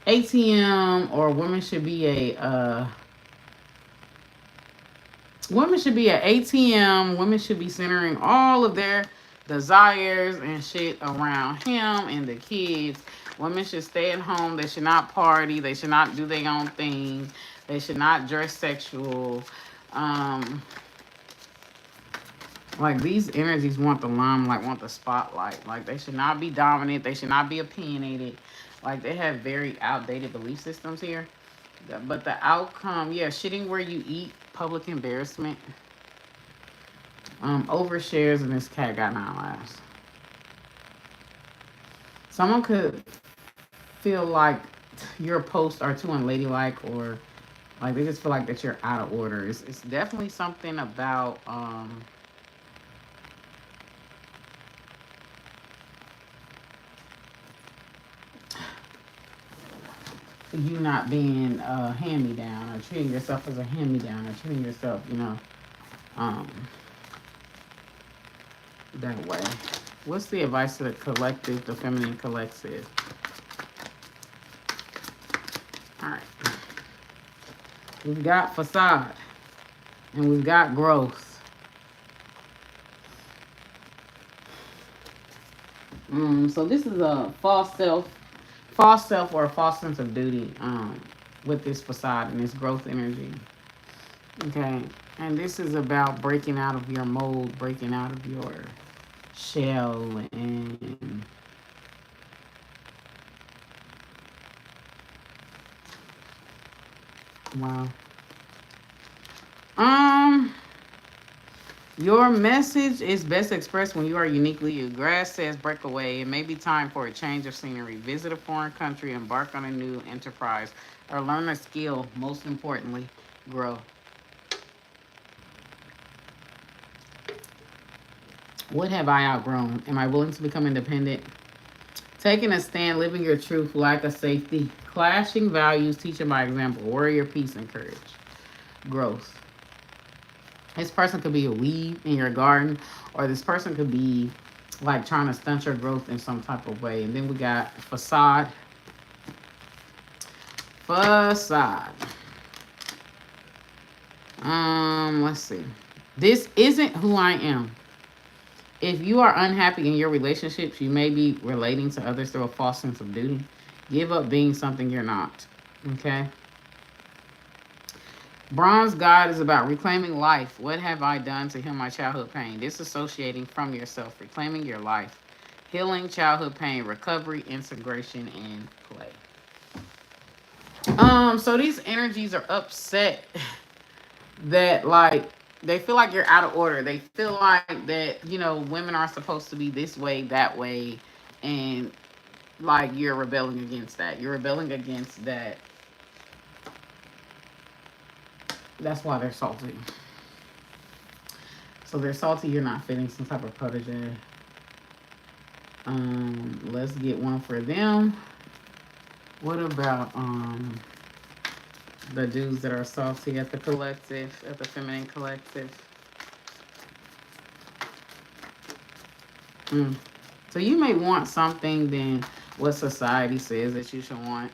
ATM, or women should be an ATM. Women should be centering all of their desires and shit around him and the kids. Women should stay at home. They should not party. They should not do their own thing. They should not dress sexual. Um, like these energies want the limelight, want the spotlight. Like they should not be dominant. They should not be opinionated. Like they have very outdated belief systems here. But the outcome, yeah, shitting where you eat, public embarrassment, overshares, and this cat got 9 lives. Someone could feel like your posts are too unladylike, or like they just feel like that you're out of order. It's definitely something about you not being a hand me down, or treating yourself as a hand me down, or treating yourself, um, that way. What's the advice to the collective, the feminine collective? All right. We've got facade and we've got growth. So this is a false self or a false sense of duty with this facade and this growth energy. Okay. And this is about breaking out of your mold, breaking out of your shell, and wow. Your message is best expressed when you are uniquely you. Grass says break away. It may be time for a change of scenery. Visit a foreign country, embark on a new enterprise, or learn a skill. Most importantly, grow. What have I outgrown? Am I willing to become independent? Taking a stand, living your truth, lack of safety, clashing values, teaching by example, warrior, peace, and courage. Growth. This person could be a weed in your garden, or this person could be like trying to stunt your growth in some type of way. And then we got facade. Facade. Let's see. This isn't who I am. If you are unhappy in your relationships, you may be relating to others through a false sense of duty. Give up being something you're not. Okay? Bronze God is about reclaiming life. What have I done to heal my childhood pain? Disassociating from yourself, reclaiming your life, healing childhood pain, recovery, integration, and play. So these energies are upset that like they feel like you're out of order. They feel like that, women are supposed to be this way, that way, and like you're rebelling against that. You're rebelling against that. That's why they're salty. So they're salty you're not fitting some type of protege. Let's get one for them. What about the dudes that are salty at the collective, at the feminine collective? So you may want something than what society says that you should want.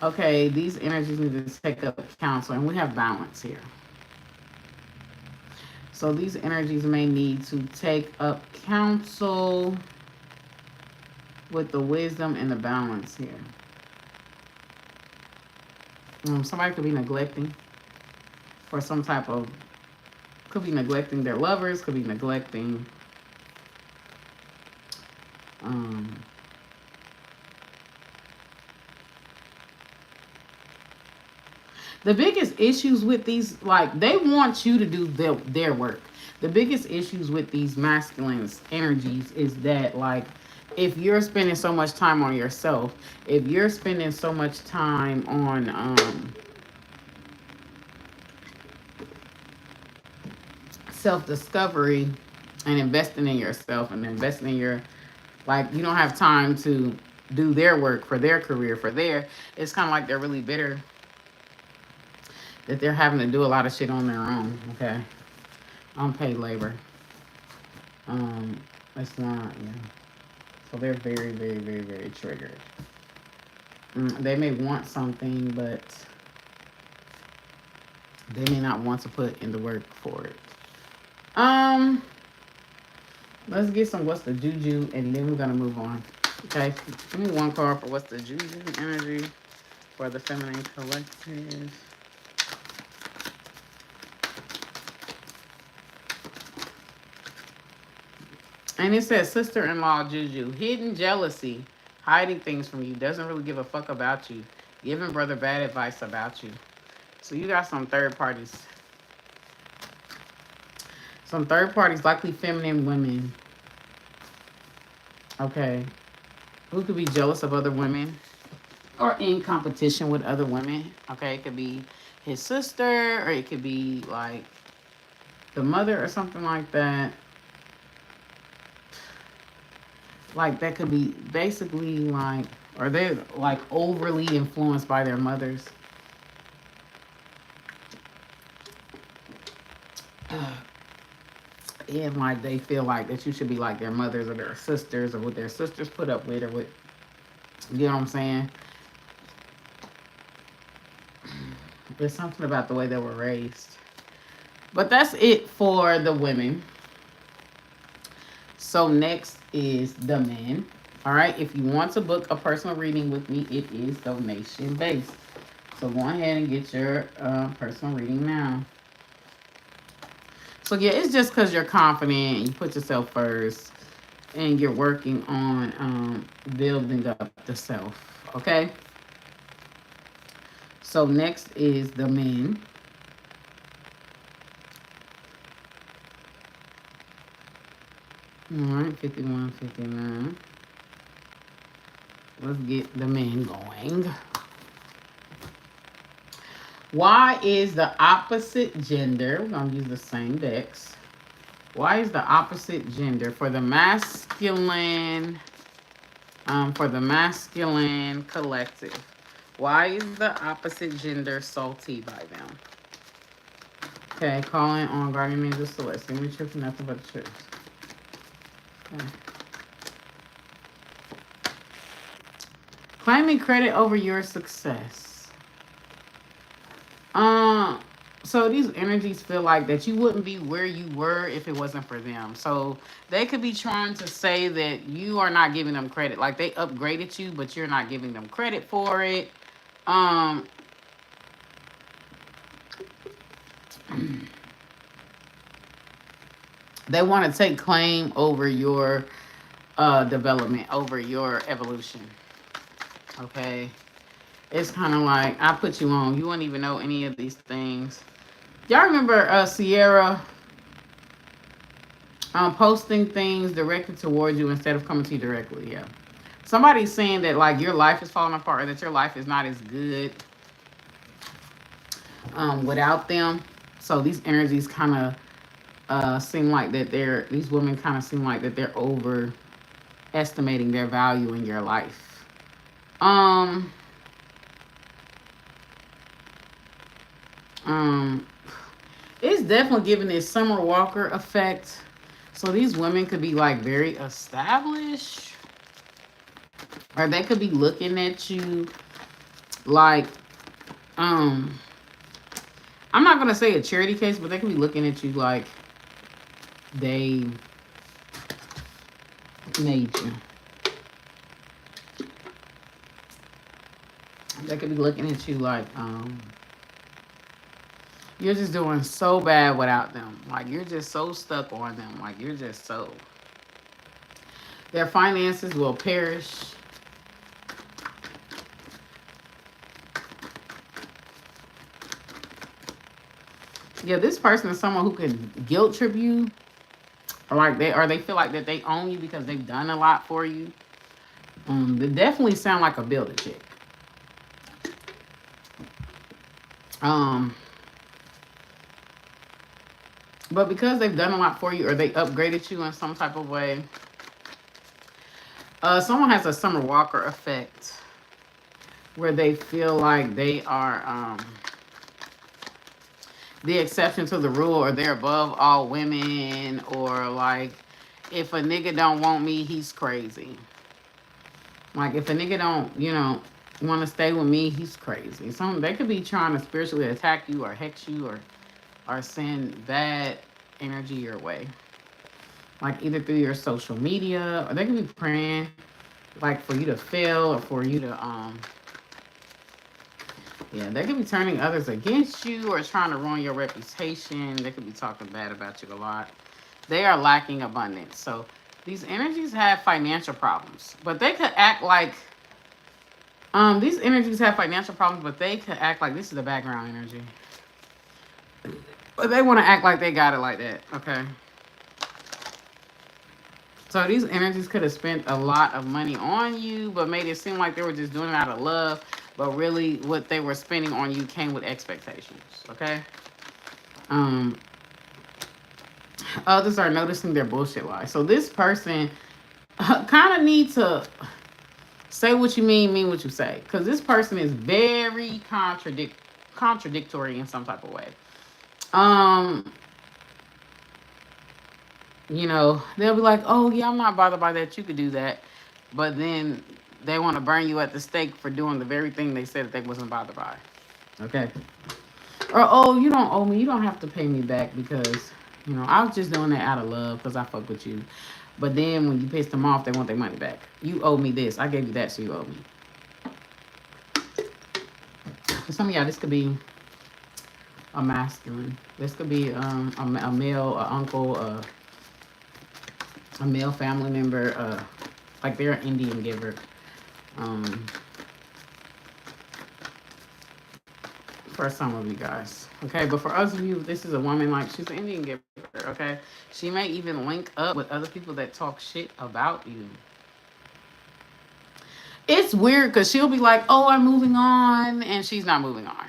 Okay, these energies need to take up counsel, and we have balance here. So these energies may need to take up counsel with the wisdom and the balance here. Somebody could be neglecting for some type of, could be neglecting their lovers, could be neglecting the biggest issues with these, like, they want you to do their work. The biggest issues with these masculine energies is that, like, if you're spending so much time on yourself, if you're spending so much time on self-discovery and investing in yourself and investing in your, like, you don't have time to do their work for their career, for their, it's kind of like they're really bitter that they're having to do a lot of shit on their own, okay? Unpaid labor. It's not, yeah. So they're very, very, very, very triggered. They may want something, but they may not want to put in the work for it. Um, let's get some what's the juju, and then we're gonna move on. Okay, give me one card for what's the juju energy for the feminine collective. And it says sister-in-law juju, hidden jealousy, hiding things from you, doesn't really give a fuck about you, giving brother bad advice about you. So you got some third parties, likely feminine women. Okay, who could be jealous of other women or in competition with other women. Okay, it could be his sister, or it could be like the mother or something like that. Like that could be basically like, or they're like overly influenced by their mothers. And like they feel like that you should be like their mothers or their sisters, or what their sisters put up with, or what, you know what I'm saying? There's something about the way they were raised. But that's it for the women. So next is the men. All right. If you want to book a personal reading with me, it is donation based. So go ahead and get your personal reading now. So yeah, it's just because you're confident and you put yourself first, and you're working on building up the self. Okay. So next is the men. All right, 51, 59. Let's get the men going. Why is the opposite gender, we're going to use the same decks. Why is the opposite gender for the masculine collective? Why is the opposite gender salty by them? Okay, calling on guardian angel Celeste. Give me truth, nothing but the truth. Okay. Claiming credit over your success. So these energies feel like that you wouldn't be where you were if it wasn't for them. So they could be trying to say that you are not giving them credit. Like they upgraded you, but you're not giving them credit for it. They want to take claim over your development, over your evolution. Okay. It's kind of like, I put you on. You wouldn't even know any of these things. Y'all remember Sierra posting things directed towards you instead of coming to you directly? Yeah. Somebody's saying that like your life is falling apart, or that your life is not as good without them. So these energies kind of seem like that these women kind of seem like that they're overestimating their value in your life. It's definitely giving this Summer Walker effect. So these women could be like very established, or they could be looking at you like, I'm not gonna say a charity case, but they could be looking at you like they made you. They could be looking at you like, you're just doing so bad without them. Like you're just so stuck on them. Like you're just so. Their finances will perish. Yeah, this person is someone who could guilt trip you, or they feel like that they own you because they've done a lot for you. They definitely sound like a builder chick. But because they've done a lot for you, or they upgraded you in some type of way, someone has a Summer Walker effect where they feel like they are the exception to the rule, or they're above all women, or like if a nigga don't want me, he's crazy. Like if a nigga don't, want to stay with me, he's crazy. Some they could be trying to spiritually attack you or hex you or send bad energy your way. Like either through your social media or they could be praying like for you to fail or for you to yeah, they could be turning others against you or trying to ruin your reputation. They could be talking bad about you a lot. They are lacking abundance. So these energies have financial problems, but they could act like these energies have financial problems, but they could act like this is the background energy. But they want to act like they got it like that. Okay. So these energies could have spent a lot of money on you, but made it seem like they were just doing it out of love. But really, what they were spending on you came with expectations. Okay. Um, Others are noticing their bullshit lies. So this person kind of need to say what you mean what you say, because this person is very contradictory in some type of way. Um, they'll be like, "Oh yeah, I'm not bothered by that. You could do that," but then they want to burn you at the stake for doing the very thing they said that they wasn't bothered by. Okay. Or oh, you don't owe me. You don't have to pay me back because I was just doing that out of love because I fuck with you. But then when you piss them off, they want their money back. You owe me this. I gave you that, so you owe me. For some of y'all, this could be a masculine. This could be a male, a uncle, a male family member. Like they're an Indian giver. Um, for some of you guys, okay. But for others of you, this is a woman like she's an Indian giver. Okay, she may even link up with other people that talk shit about you. It's weird because she'll be like, "Oh, I'm moving on," and she's not moving on.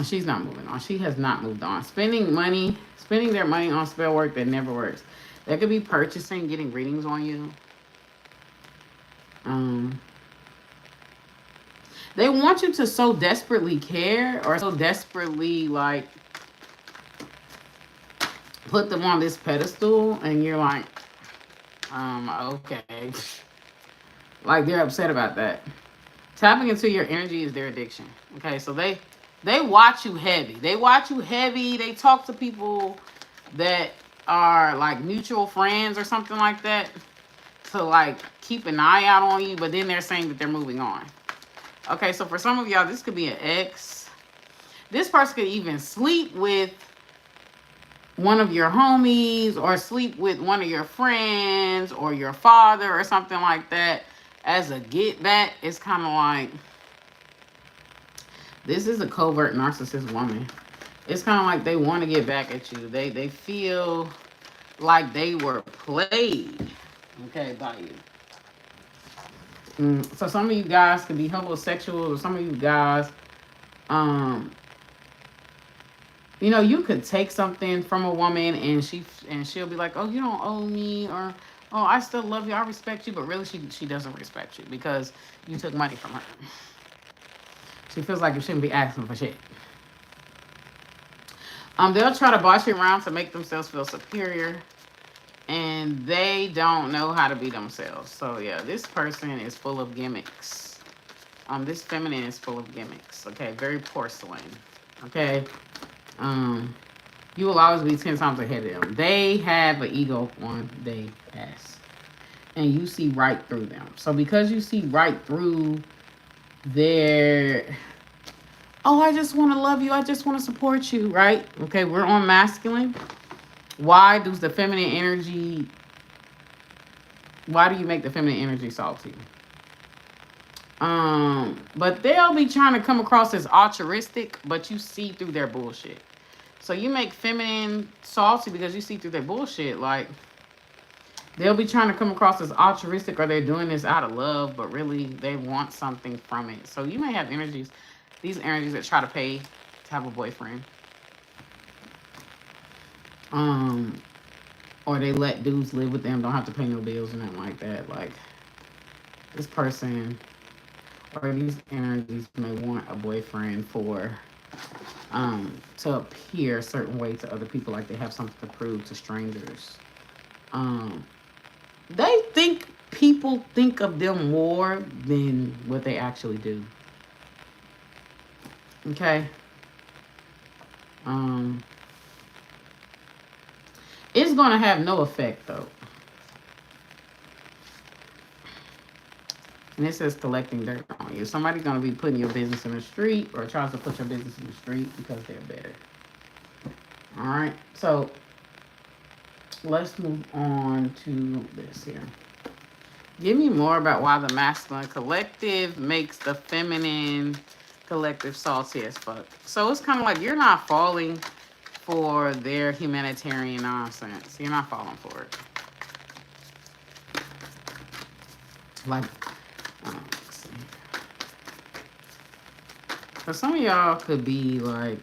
She's not moving on. She has not moved on. Spending their money on spell work that never works. That could be purchasing, getting readings on you. Um, they want you to so desperately care or so desperately like put them on this pedestal, and you're like, okay. Like they're upset about that. Tapping into your energy is their addiction. Okay, so they watch you heavy. They watch you heavy. They talk to people that are like mutual friends or something like that to like keep an eye out on you, but then they're saying that they're moving on. Okay, so for some of y'all, this could be an ex. This person could even sleep with one of your homies or sleep with one of your friends or your father or something like that as a get back. It's kind of like this is a covert narcissist woman. It's kind of like they want to get back at you. They feel like they were played, okay, by you. So some of you guys could be homosexual, or some of you guys, um, you could take something from a woman and she'll be like, "Oh, you don't owe me," or "Oh, I still love you, I respect you," but really she doesn't respect you because you took money from her. She feels like you shouldn't be asking for shit. They'll try to boss you around to make themselves feel superior, and they don't know how to be themselves. So yeah, this person is full of gimmicks. This feminine is full of gimmicks. Okay, very porcelain. Okay, you will always be 10 times ahead of them. They have an ego on they ass, and you see right through them. So because you see right through their, "Oh, I just want to love you. I just want to support you," right? Okay, we're on masculine. Why does the feminine energy, why do you make the feminine energy salty? But they'll be trying to come across as altruistic, but you see through their bullshit. So you make feminine salty because you see through their bullshit. Like, they'll be trying to come across as altruistic or they're doing this out of love, but really they want something from it. So you may have these energies that try to pay to have a boyfriend. Or they let dudes live with them, don't have to pay no bills and nothing like that. Like, this person or these energies may want a boyfriend to appear a certain way to other people, like they have something to prove to strangers. They think people think of them more than what they actually do. Okay. Um, it's gonna have no effect though. And it says collecting dirt on you. Somebody's gonna be putting your business in the street or tries to put your business in the street because they're better. All right. So let's move on to this here. Give me more about why the masculine collective makes the feminine collective salty as fuck. So it's kind of like you're not falling for their humanitarian nonsense. You're not falling for it. Like, let's see. For some of y'all could be like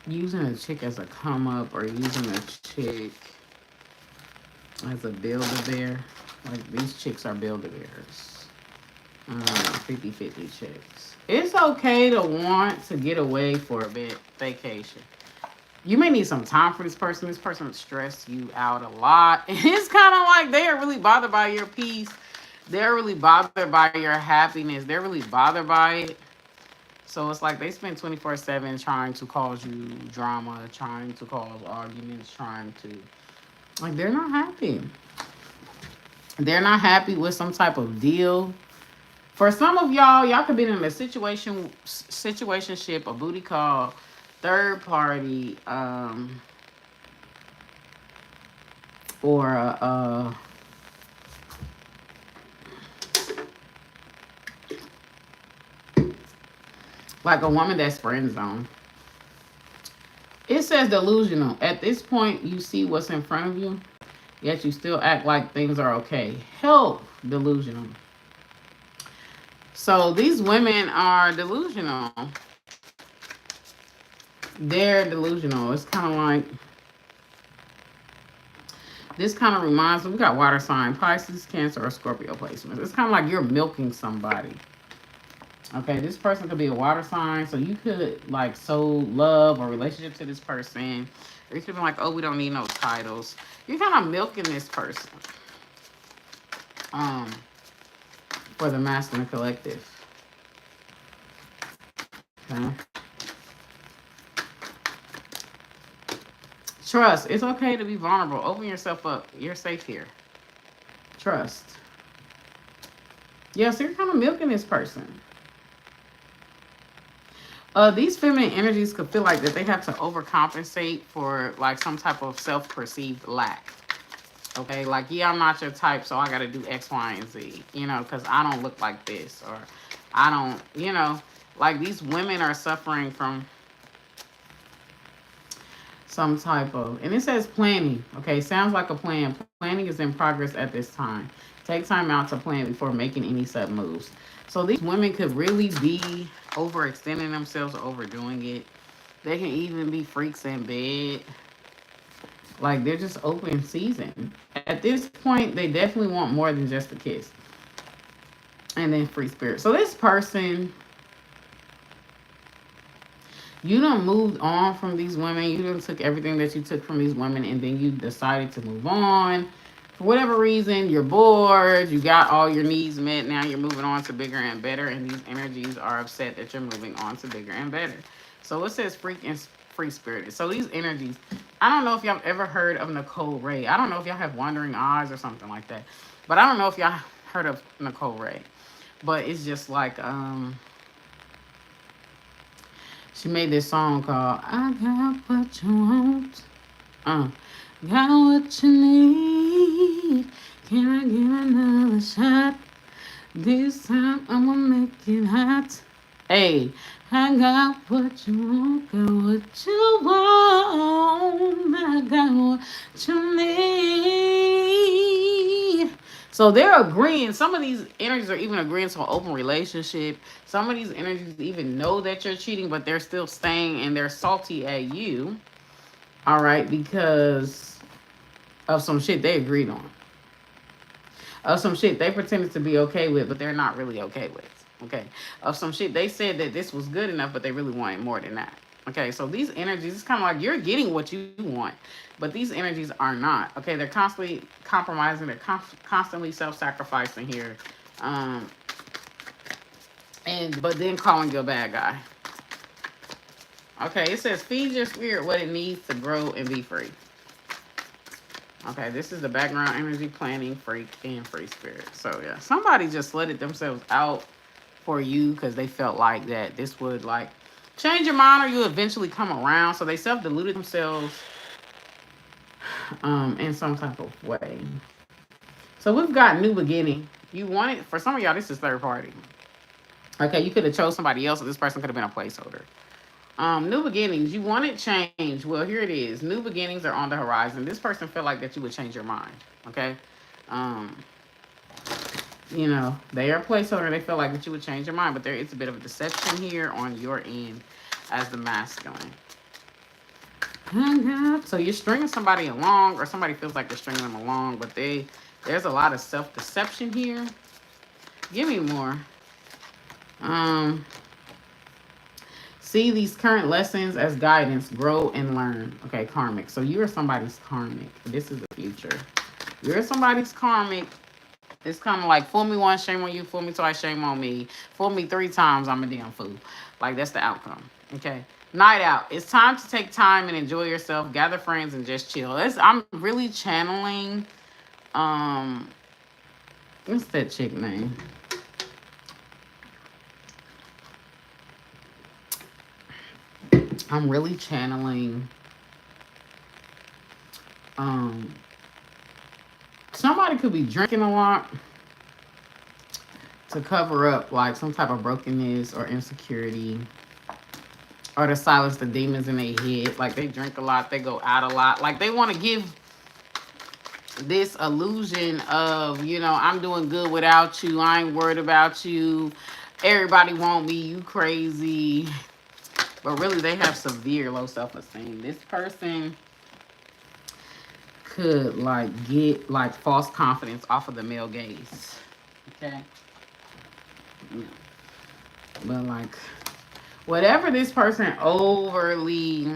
using a chick as a come up or using a chick as a build-a-bear. Like these chicks are build-a-bears. 50-50 chicks. It's okay to want to get away for a bit, vacation. You may need some time for this person. This person would stress you out a lot. And it's kind of like they are really bothered by your peace. They're really bothered by your happiness. They're really bothered by it. So it's like they spend 24/7 trying to cause you drama, trying to cause arguments, trying to... Like, they're not happy. They're not happy with some type of deal. For some of y'all could be in a situationship, a booty call, third party, or like a woman that's friend zone. It says delusional. At this point, you see what's in front of you, yet you still act like things are okay. Help, delusional. So these women are delusional. They're delusional. It's kind of like, this kind of reminds me, we got water sign, Pisces, Cancer, or Scorpio placements. It's kind of like you're milking somebody. Okay, this person could be a water sign, so you could like sow love or relationship to this person. Or you could be like, oh, we don't need no titles. You're kind of milking this person. For the masculine collective. Okay. Trust. It's okay to be vulnerable. Open yourself up. You're safe here. Trust. Yeah, so you're kind of milking this person. These feminine energies could feel like that they have to overcompensate for like some type of self-perceived lack. Okay, like, yeah, I'm not your type, so I got to do X, Y, and Z, you know, because I don't look like this, or I don't, you know, like these women are suffering from some type of, and it says planning. Okay, sounds like a plan. Planning is in progress at this time. Take time out to plan before making any sudden moves. So these women could really be overextending themselves or overdoing it. They can even be freaks in bed. Like, they're just open season. At this point, they definitely want more than just a kiss. And then free spirit. So this person, you done moved on from these women. You done took everything that you took from these women, and then you decided to move on. For whatever reason, you're bored. You got all your needs met. Now you're moving on to bigger and better. And these energies are upset that you're moving on to bigger and better. So it says freak and free spirited. So these energies, I don't know if y'all ever heard of Nicole Ray. I don't know if y'all have wandering eyes or something like that. But I don't know if y'all heard of Nicole Ray. But it's just like, she made this song called I Got What You Want. Got what you need. Can I get another shot? This time I'm gonna make it hot. Hey, I got what you want, got what you want. I got what you need. So they're agreeing. Some of these energies are even agreeing to an open relationship. Some of these energies even know that you're cheating, but they're still staying and they're salty at you. All right, because of some shit they agreed on. Of some shit they pretended to be okay with, but they're not really okay with. Okay. Of some shit they said that this was good enough, but they really wanted more than that. Okay, so these energies, it's kind of like you're getting what you want, but these energies are not. Okay, they're constantly compromising, they're constantly self-sacrificing here. Um, but then calling you a bad guy. Okay, it says feed your spirit what it needs to grow and be free. Okay, this is the background energy planning freak and free spirit. So yeah, somebody just let it themselves out for you because they felt like that this would like change your mind or you eventually come around. So they self-deluded themselves in some type of way. So we've got new beginning. You want it for some of y'all, this is third party. Okay, you could have chose somebody else, or this person could have been a placeholder. New beginnings. You wanted change. Well, here it is. New beginnings are on the horizon. This person felt like that you would change your mind. Okay. Um, you know, they are a placeholder. They feel like that you would change your mind, but there is a bit of a deception here on your end as the masculine. So you're stringing somebody along, or somebody feels like they're stringing them along, but there's a lot of self-deception here. Give me more. See these current lessons as guidance, grow and learn. Okay, karmic. So you are somebody's karmic. This is the future. You're somebody's karmic. It's kind of like fool me once, shame on you. Fool me twice, shame on me. Fool me 3 times, I'm a damn fool. Like that's the outcome. Okay. Night out. It's time to take time and enjoy yourself. Gather friends and just chill. I'm really channeling. What's that chick name? I'm really channeling somebody could be drinking a lot to cover up like some type of brokenness or insecurity or to silence the demons in their head. Like they drink a lot, they go out a lot. Like they want to give this illusion of, you know, I'm doing good without you. I ain't worried about you. Everybody want me. You crazy. But really, they have severe low self-esteem. This person could like get like false confidence off of the male gaze. Okay. Yeah. But like whatever this person overly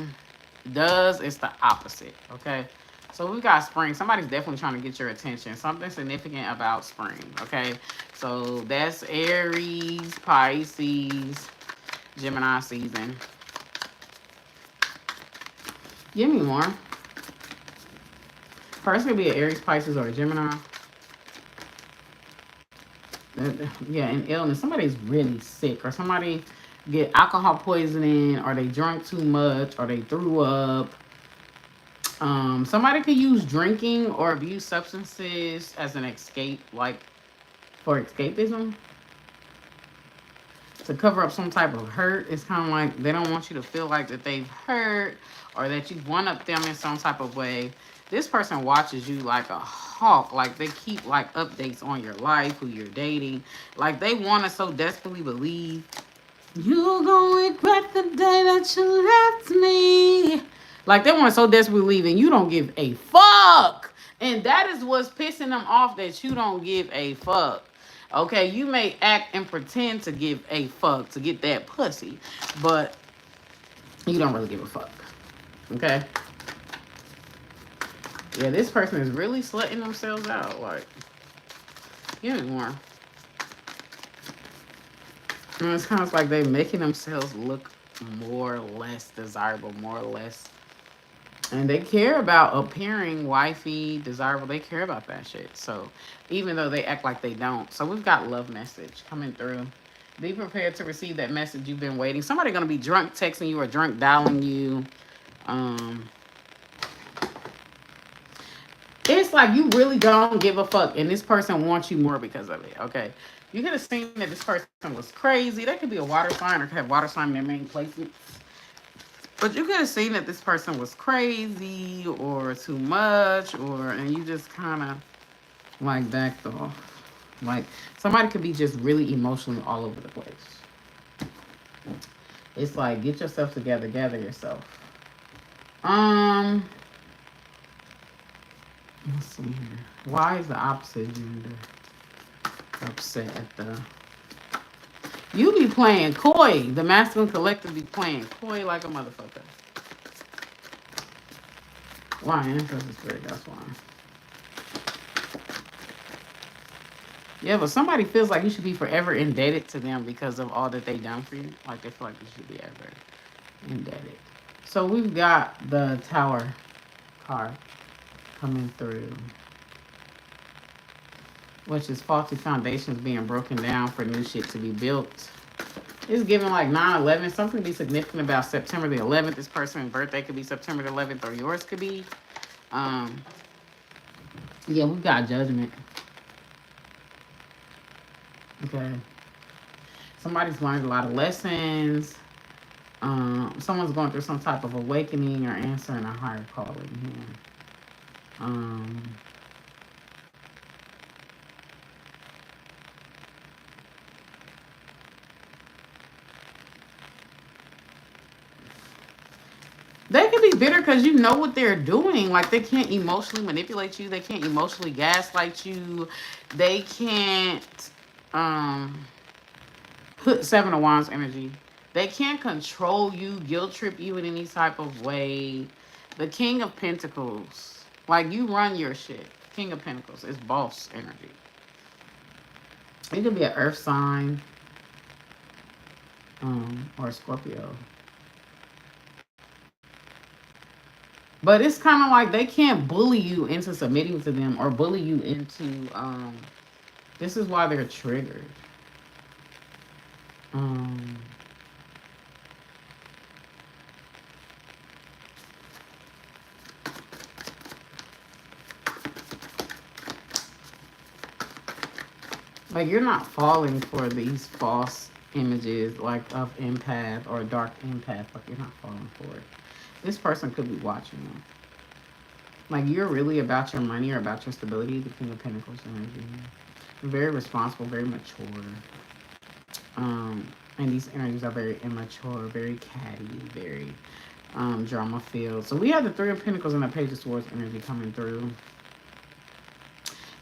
does, it's the opposite. Okay. So we got spring. Somebody's definitely trying to get your attention. Something significant about spring. Okay. So that's Aries, Pisces, Gemini season. Give me more. Person could be an Aries, Pisces, or a Gemini. Yeah, an illness. Somebody's really sick, or somebody get alcohol poisoning, or they drank too much, or they threw up. Somebody could use drinking or abuse substances as an escape, like for escapism, to cover up some type of hurt. It's kind of like they don't want you to feel like that they've hurt or that you've one up them in some type of way. This person watches you like a hawk. Like they keep like updates on your life, who you're dating. Like they want to so desperately believe you're gonna regret the day that you left me. Like they want to so desperately believe and you don't give a fuck. And that is what's pissing them off, that you don't give a fuck. Okay, you may act and pretend to give a fuck to get that pussy, but you don't really give a fuck. Okay? Yeah, this person is really slutting themselves out. Like, give me more. And it's kind of like they're making themselves look more or less desirable, more or less. And they care about appearing wifey, desirable. They care about that shit. So even though they act like they don't. So we've got love message coming through. Be prepared to receive that message you've been waiting. Somebody gonna be drunk texting you or drunk dialing you. It's like you really don't give a fuck, and this person wants you more because of it. Okay, you could have seen that this person was crazy. That could be a water sign or could have water sign in their main placements. But you could have seen that this person was crazy or too much, and you just kind of like backed off. Like somebody could be just really emotionally all over the place. It's like get yourself together, gather yourself. Let's see here. Why is the opposite gender upset at the You be playing coy. The masculine collective be playing coy like a motherfucker. Why? Ancestors spirit, that's why. Yeah, but somebody feels like you should be forever indebted to them because of all that they done for you. Like they feel like you should be ever indebted. So we've got the Tower card coming through, which is faulty foundations being broken down for new shit to be built. It's giving like 9/11, something to be significant about September the 11th. This person's birthday could be September the 11th, or yours could be. Um, yeah, we got judgment. Okay. Somebody's learned a lot of lessons. Someone's going through some type of awakening or answering a higher calling here. Um, they can be bitter because you know what they're doing. Like they can't emotionally manipulate you. They can't emotionally gaslight you. They can't um, put Seven of Wands energy. They can't control you, guilt trip you in any type of way. The King of Pentacles, like you run your shit. King of Pentacles is boss energy. It could be an Earth sign, or a Scorpio. But it's kind of like they can't bully you into submitting to them or bully you into. This is why they're triggered. Um, like you're not falling for these false images like of empath or dark empath. Like you're not falling for it. This person could be watching you. Like you're really about your money or about your stability. The King of Pentacles energy. Very responsible, very mature. And these energies are very immature, very catty, very drama filled. So we have the Three of Pentacles and the Page of Swords energy coming through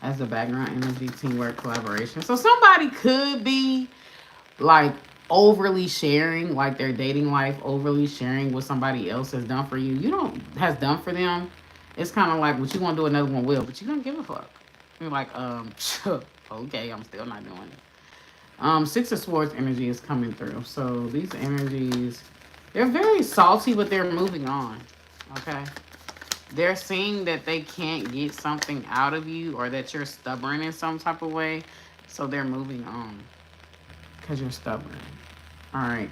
as the background energy, teamwork, collaboration. So somebody could be like overly sharing, like their dating life, overly sharing what somebody else has done for you. You don't has done for them. It's kind of like what you want to do, another one will, but you don't give a fuck. You're like, okay, I'm still not doing it. Six of Swords energy is coming through. So these energies, they're very salty, but they're moving on. Okay. They're seeing that they can't get something out of you or that you're stubborn in some type of way. So they're moving on. Because you're stubborn. Alright,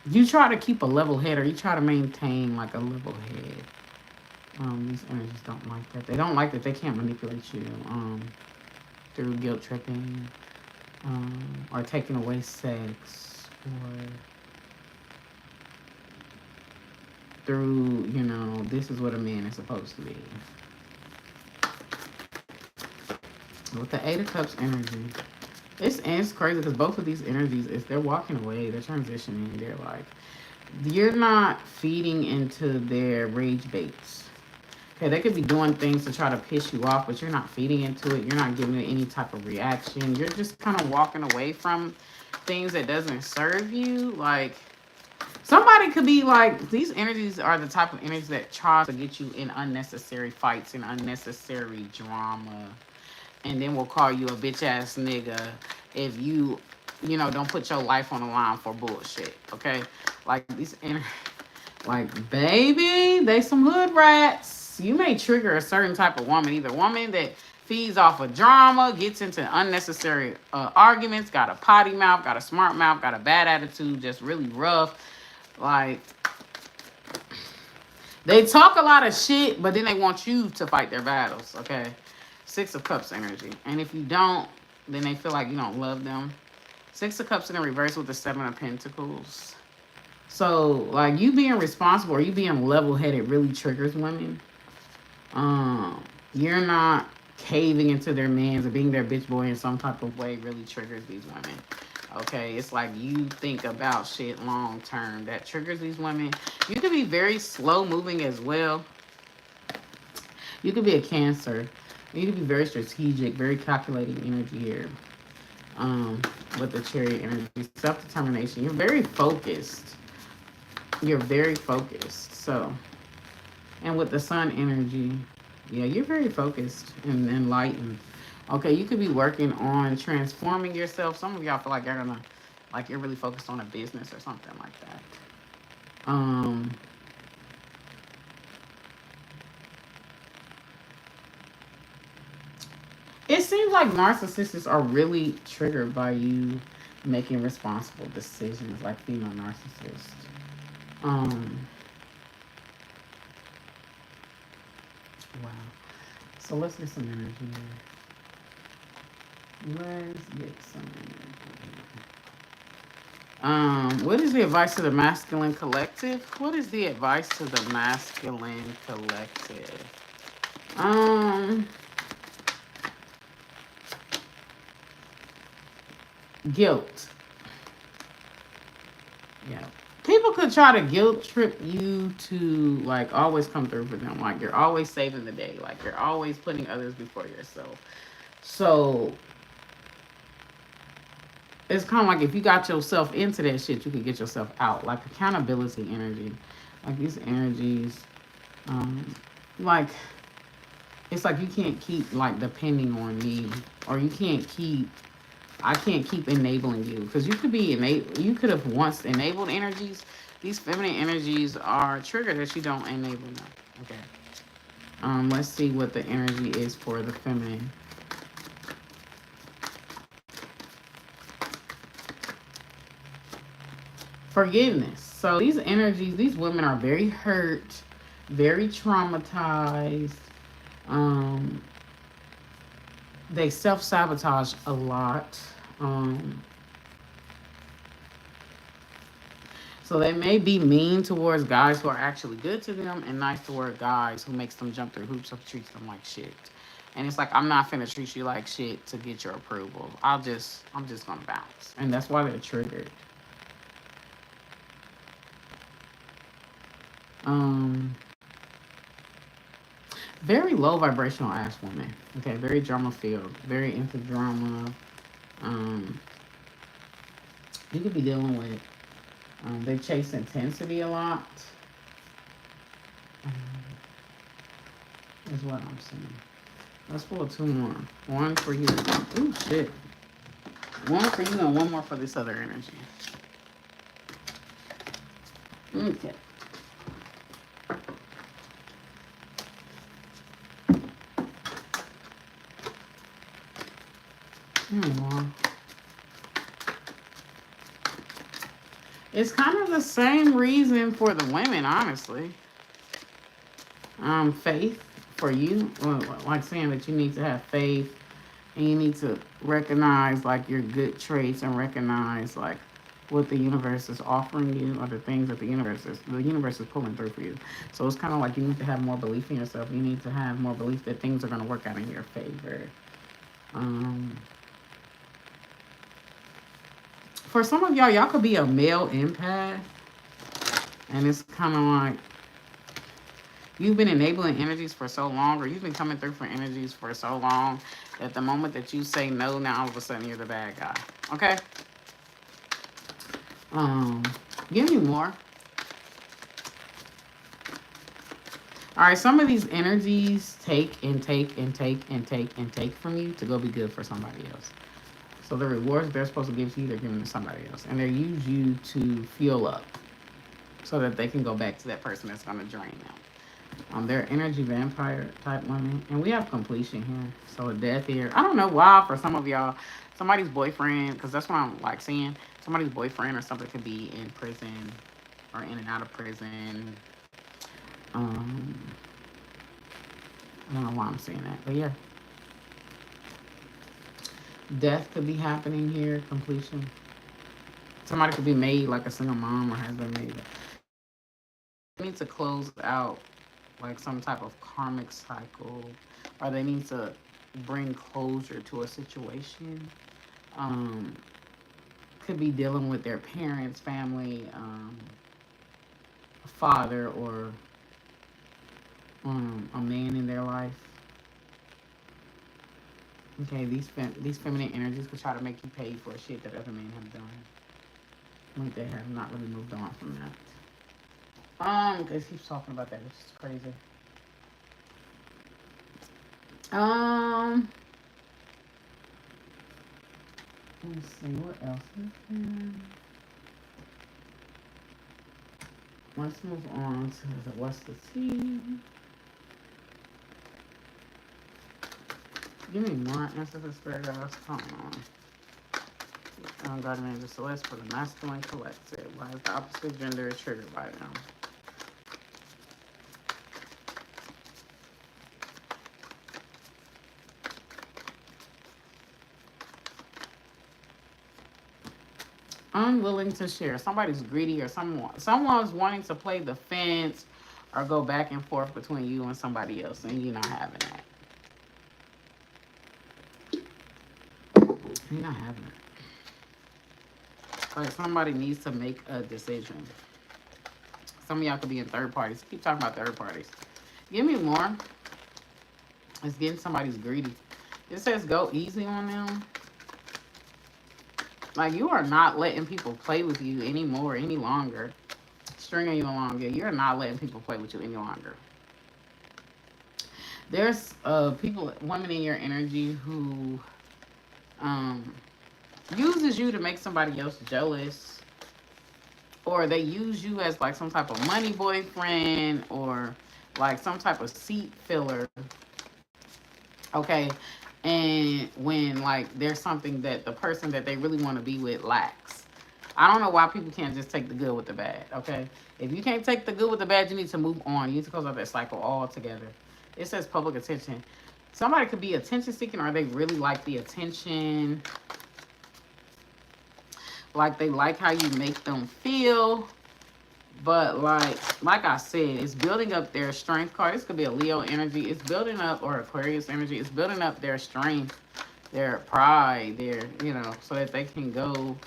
you try to keep a level head or you try to maintain like a level head. These energies don't like that. They don't like that they can't manipulate you through guilt tripping, or taking away sex, or through, this is what a man is supposed to be. With the Eight of Cups energy, it's crazy because both of these energies, if they're walking away, they're transitioning, they're like, you're not feeding into their rage baits. Okay, they could be doing things to try to piss you off, but you're not feeding into it. You're not giving it any type of reaction. You're just kind of walking away from things that doesn't serve you. Like, somebody could be like, these energies are the type of energies that try to get you in unnecessary fights and unnecessary drama. And then we'll call you a bitch ass nigga if you don't put your life on the line for bullshit. Okay? Like, these energies. Like, baby, they some hood rats. You may trigger a certain type of woman. Either woman that feeds off of drama, gets into unnecessary arguments, got a potty mouth, got a smart mouth, got a bad attitude, just really rough. Like, they talk a lot of shit, but then they want you to fight their battles, okay? Six of Cups energy. And if you don't, then they feel like you don't love them. Six of Cups in the reverse with the Seven of Pentacles. So, like, you being responsible or you being level-headed really triggers women. You're not caving into their mans or being their bitch boy in some type of way really triggers these women. Okay, it's like you think about shit long term. That triggers these women. You could be very slow moving as well. You could be a Cancer. You need to be very strategic, very calculating energy here. Um, with the Chariot energy, self-determination. You're very focused. You're very focused. So, and with the Sun energy, yeah, you're very focused and enlightened. Okay, you could be working on transforming yourself. Some of y'all feel like you're really focused on a business or something like that. Um, it seems like narcissists are really triggered by you making responsible decisions, like female narcissists. Um, wow. So let's get some energy here. Let's get some energy. What is the advice to the masculine collective? What is the advice to the masculine collective? Um, Guilt. Yeah. People could try to guilt trip you to like always come through for them. Like you're always saving the day. Like you're always putting others before yourself. So it's kind of like if you got yourself into that shit, you could get yourself out. Like accountability energy. Like these energies, um, like it's like you can't keep like depending on me, or you can't keep. I can't keep enabling you because you could be you could have once enabled energies. These feminine energies are triggered that you don't enable them. Okay. Let's see what the energy is for the feminine. Forgiveness. So these energies, these women are very hurt, very traumatized. Um, they self sabotage a lot. Um, so they may be mean towards guys who are actually good to them, and nice toward guys who makes them jump through hoops or treats them like shit. And it's like I'm not finna treat you like shit to get your approval. I'm just gonna bounce, and that's why they're triggered. Um, Very low vibrational ass woman. Okay, very drama filled, very into drama. Um, you could be dealing with. They chase intensity a lot. Um, is what I'm saying. Let's pull two more. One for you. Ooh shit. One for you and one more for this other energy. Okay. Hmm. It's kind of the same reason for the women, honestly. Faith for you, like saying that you need to have faith and you need to recognize like your good traits and recognize like what the universe is offering you or the things that the universe is pulling through for you. So it's kind of like you need to have more belief in yourself. You need to have more belief that things are going to work out in your favor. Um, for some of y'all could be a male empath, and it's kind of like you've been enabling energies for so long, or you've been coming through for energies for so long that the moment that you say no, now all of a sudden you're the bad guy. Okay. Um, Give me more. All right, some of these energies take and take and take and take and take from you to go be good for somebody else. So the rewards they're supposed to give to you, they're giving to somebody else, and they use you to fuel up so that they can go back to that person that's going to drain them. They're energy vampire type women, and we have completion here. So a death here. I don't know why for some of y'all, somebody's boyfriend, because that's what I'm like seeing. Somebody's boyfriend or something could be in prison or in and out of prison. Um, I don't know why I'm saying that, but yeah, death could be happening here. Completion. Somebody could be made like a single mom or has been made. They need to close out like some type of karmic cycle, or they need to bring closure to a situation. Um, could be dealing with their parents, family, father, or a man in their life. Okay, these feminine energies could try to make you pay for shit that other men have done. Like they have not really moved on from that. Because he keeps talking about that, which is crazy. Um, let's see what else is there. Let's move on to what's the tea. Give me more answers for spirit guide. What's going on? Guardian Angel Celeste for the masculine collective. Why is the opposite gender triggered by them? Unwilling to share. Somebody's greedy, or someone's wanting to play the fence or go back and forth between you and somebody else, and you're not having that. You're not having it. Like somebody needs to make a decision. Some of y'all could be in third parties. Keep talking about third parties. Give me more. It's getting somebody's greedy. It says go easy on them. Like you are not letting people play with you anymore, any longer. Stringing you along. Yeah, you're not letting people play with you any longer. There's people, women in your energy who uses you to make somebody else jealous, or they use you as like some type of money boyfriend, or like some type of seat filler. Okay, and when like there's something that the person that they really want to be with lacks. I don't know why people can't just take the good with the bad. Okay, if you can't take the good with the bad, you need to move on. You need to close out that cycle altogether. It says public attention. Somebody could be attention seeking, or they really like the attention. Like they like how you make them feel. But like I said, it's building up their strength card. This could be a Leo energy. It's building up, or Aquarius energy. It's building up their strength, their pride, so that they can go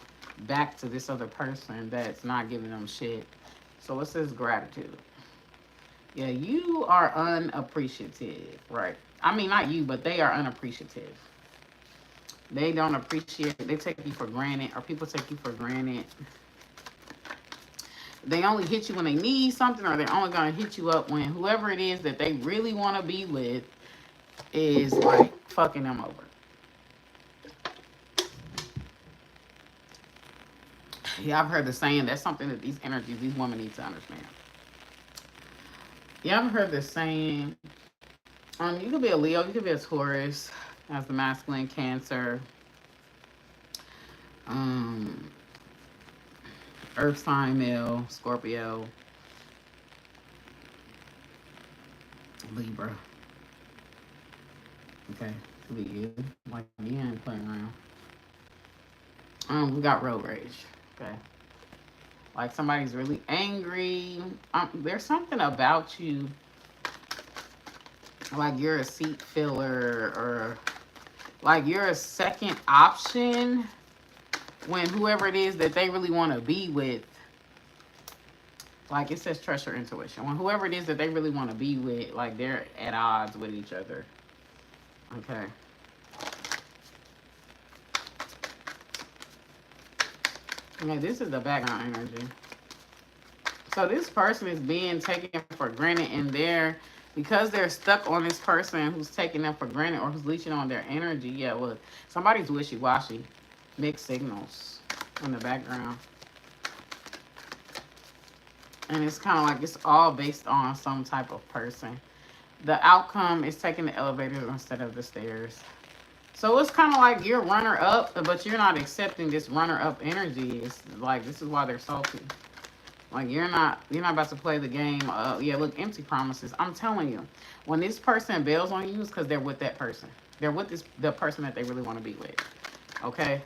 back to this other person that's not giving them shit. So it says gratitude. Yeah, you are unappreciative, right? I mean, not you, but they are unappreciative. They don't appreciate it. They take you for granted, or people take you for granted. They only hit you when they need something, or they're only going to hit you up when whoever it is that they really want to be with is like fucking them over. Yeah, I've heard the saying. That's something that these energies, these women need to understand. Yeah, I've heard the saying. You could be a Leo, you could be a Taurus, as the masculine, Cancer, Earth sign male, Scorpio, Libra. Okay, could be you. Like you ain't playing around. We got road rage. Okay. Like somebody's really angry. There's something about you. Like you're a seat filler, or like you're a second option when whoever it is that they really want to be with, like it says trust your intuition. When whoever it is that they really want to be with, like they're at odds with each other. Okay. Okay, this is the background energy. So this person is being taken for granted, and because they're stuck on this person who's taking them for granted, or who's leeching on their energy. Yeah, look, somebody's wishy-washy. Mixed signals in the background. And it's kind of like it's all based on some type of person. The outcome is taking the elevator instead of the stairs. So it's kind of like you're runner-up, but you're not accepting this runner-up energy. It's like this is why they're salty. Like you're not about to play the game. Yeah, look, empty promises. I'm telling you, when this person bails on you, it's because they're with that person. They're with the person that they really want to be with. Okay.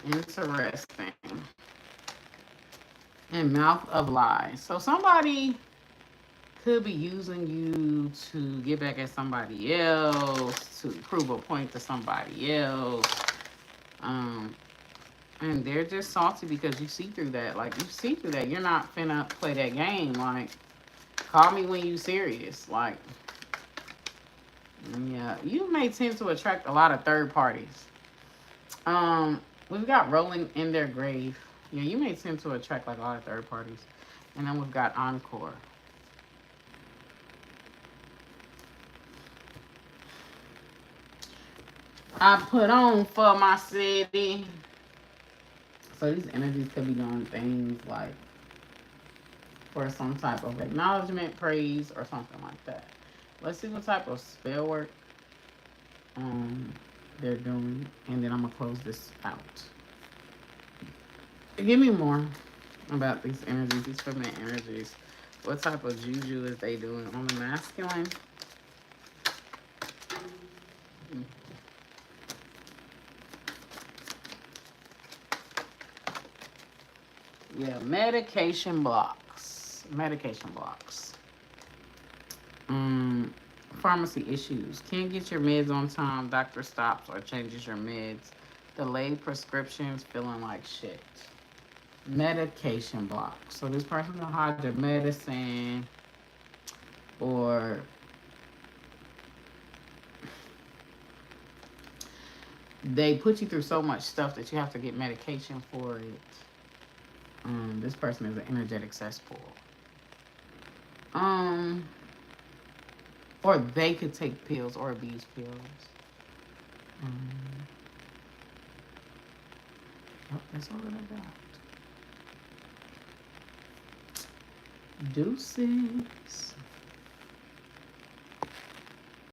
Interesting. And mouth of lies. So somebody could be using you to get back at somebody else, to prove a point to somebody else. And they're just salty because you see through that. Like, you see through that. You're not finna play that game. Like, call me when you serious. Like, Yeah, you may tend to attract a lot of third parties. We've got rolling in their grave. Yeah, you may tend to attract like a lot of third parties. And then we've got encore. I put on for my city. So these energies could be doing things like for some type of acknowledgement, praise, or something like that. Let's see what type of spell work um they're doing, and then I'm gonna close this out. Give me more about these energies, these feminine energies. What type of juju is they doing on the masculine? Yeah, medication blocks. Medication blocks. Um, Pharmacy issues. Can't get your meds on time. Doctor stops or changes your meds. Delayed prescriptions. Feeling like shit. Medication blocks. So this person don't hide their medicine, or they put you through so much stuff that you have to get medication for it. This person is an energetic cesspool. Um, or they could take pills or abuse pills. Um, that's all that I got. Deuces.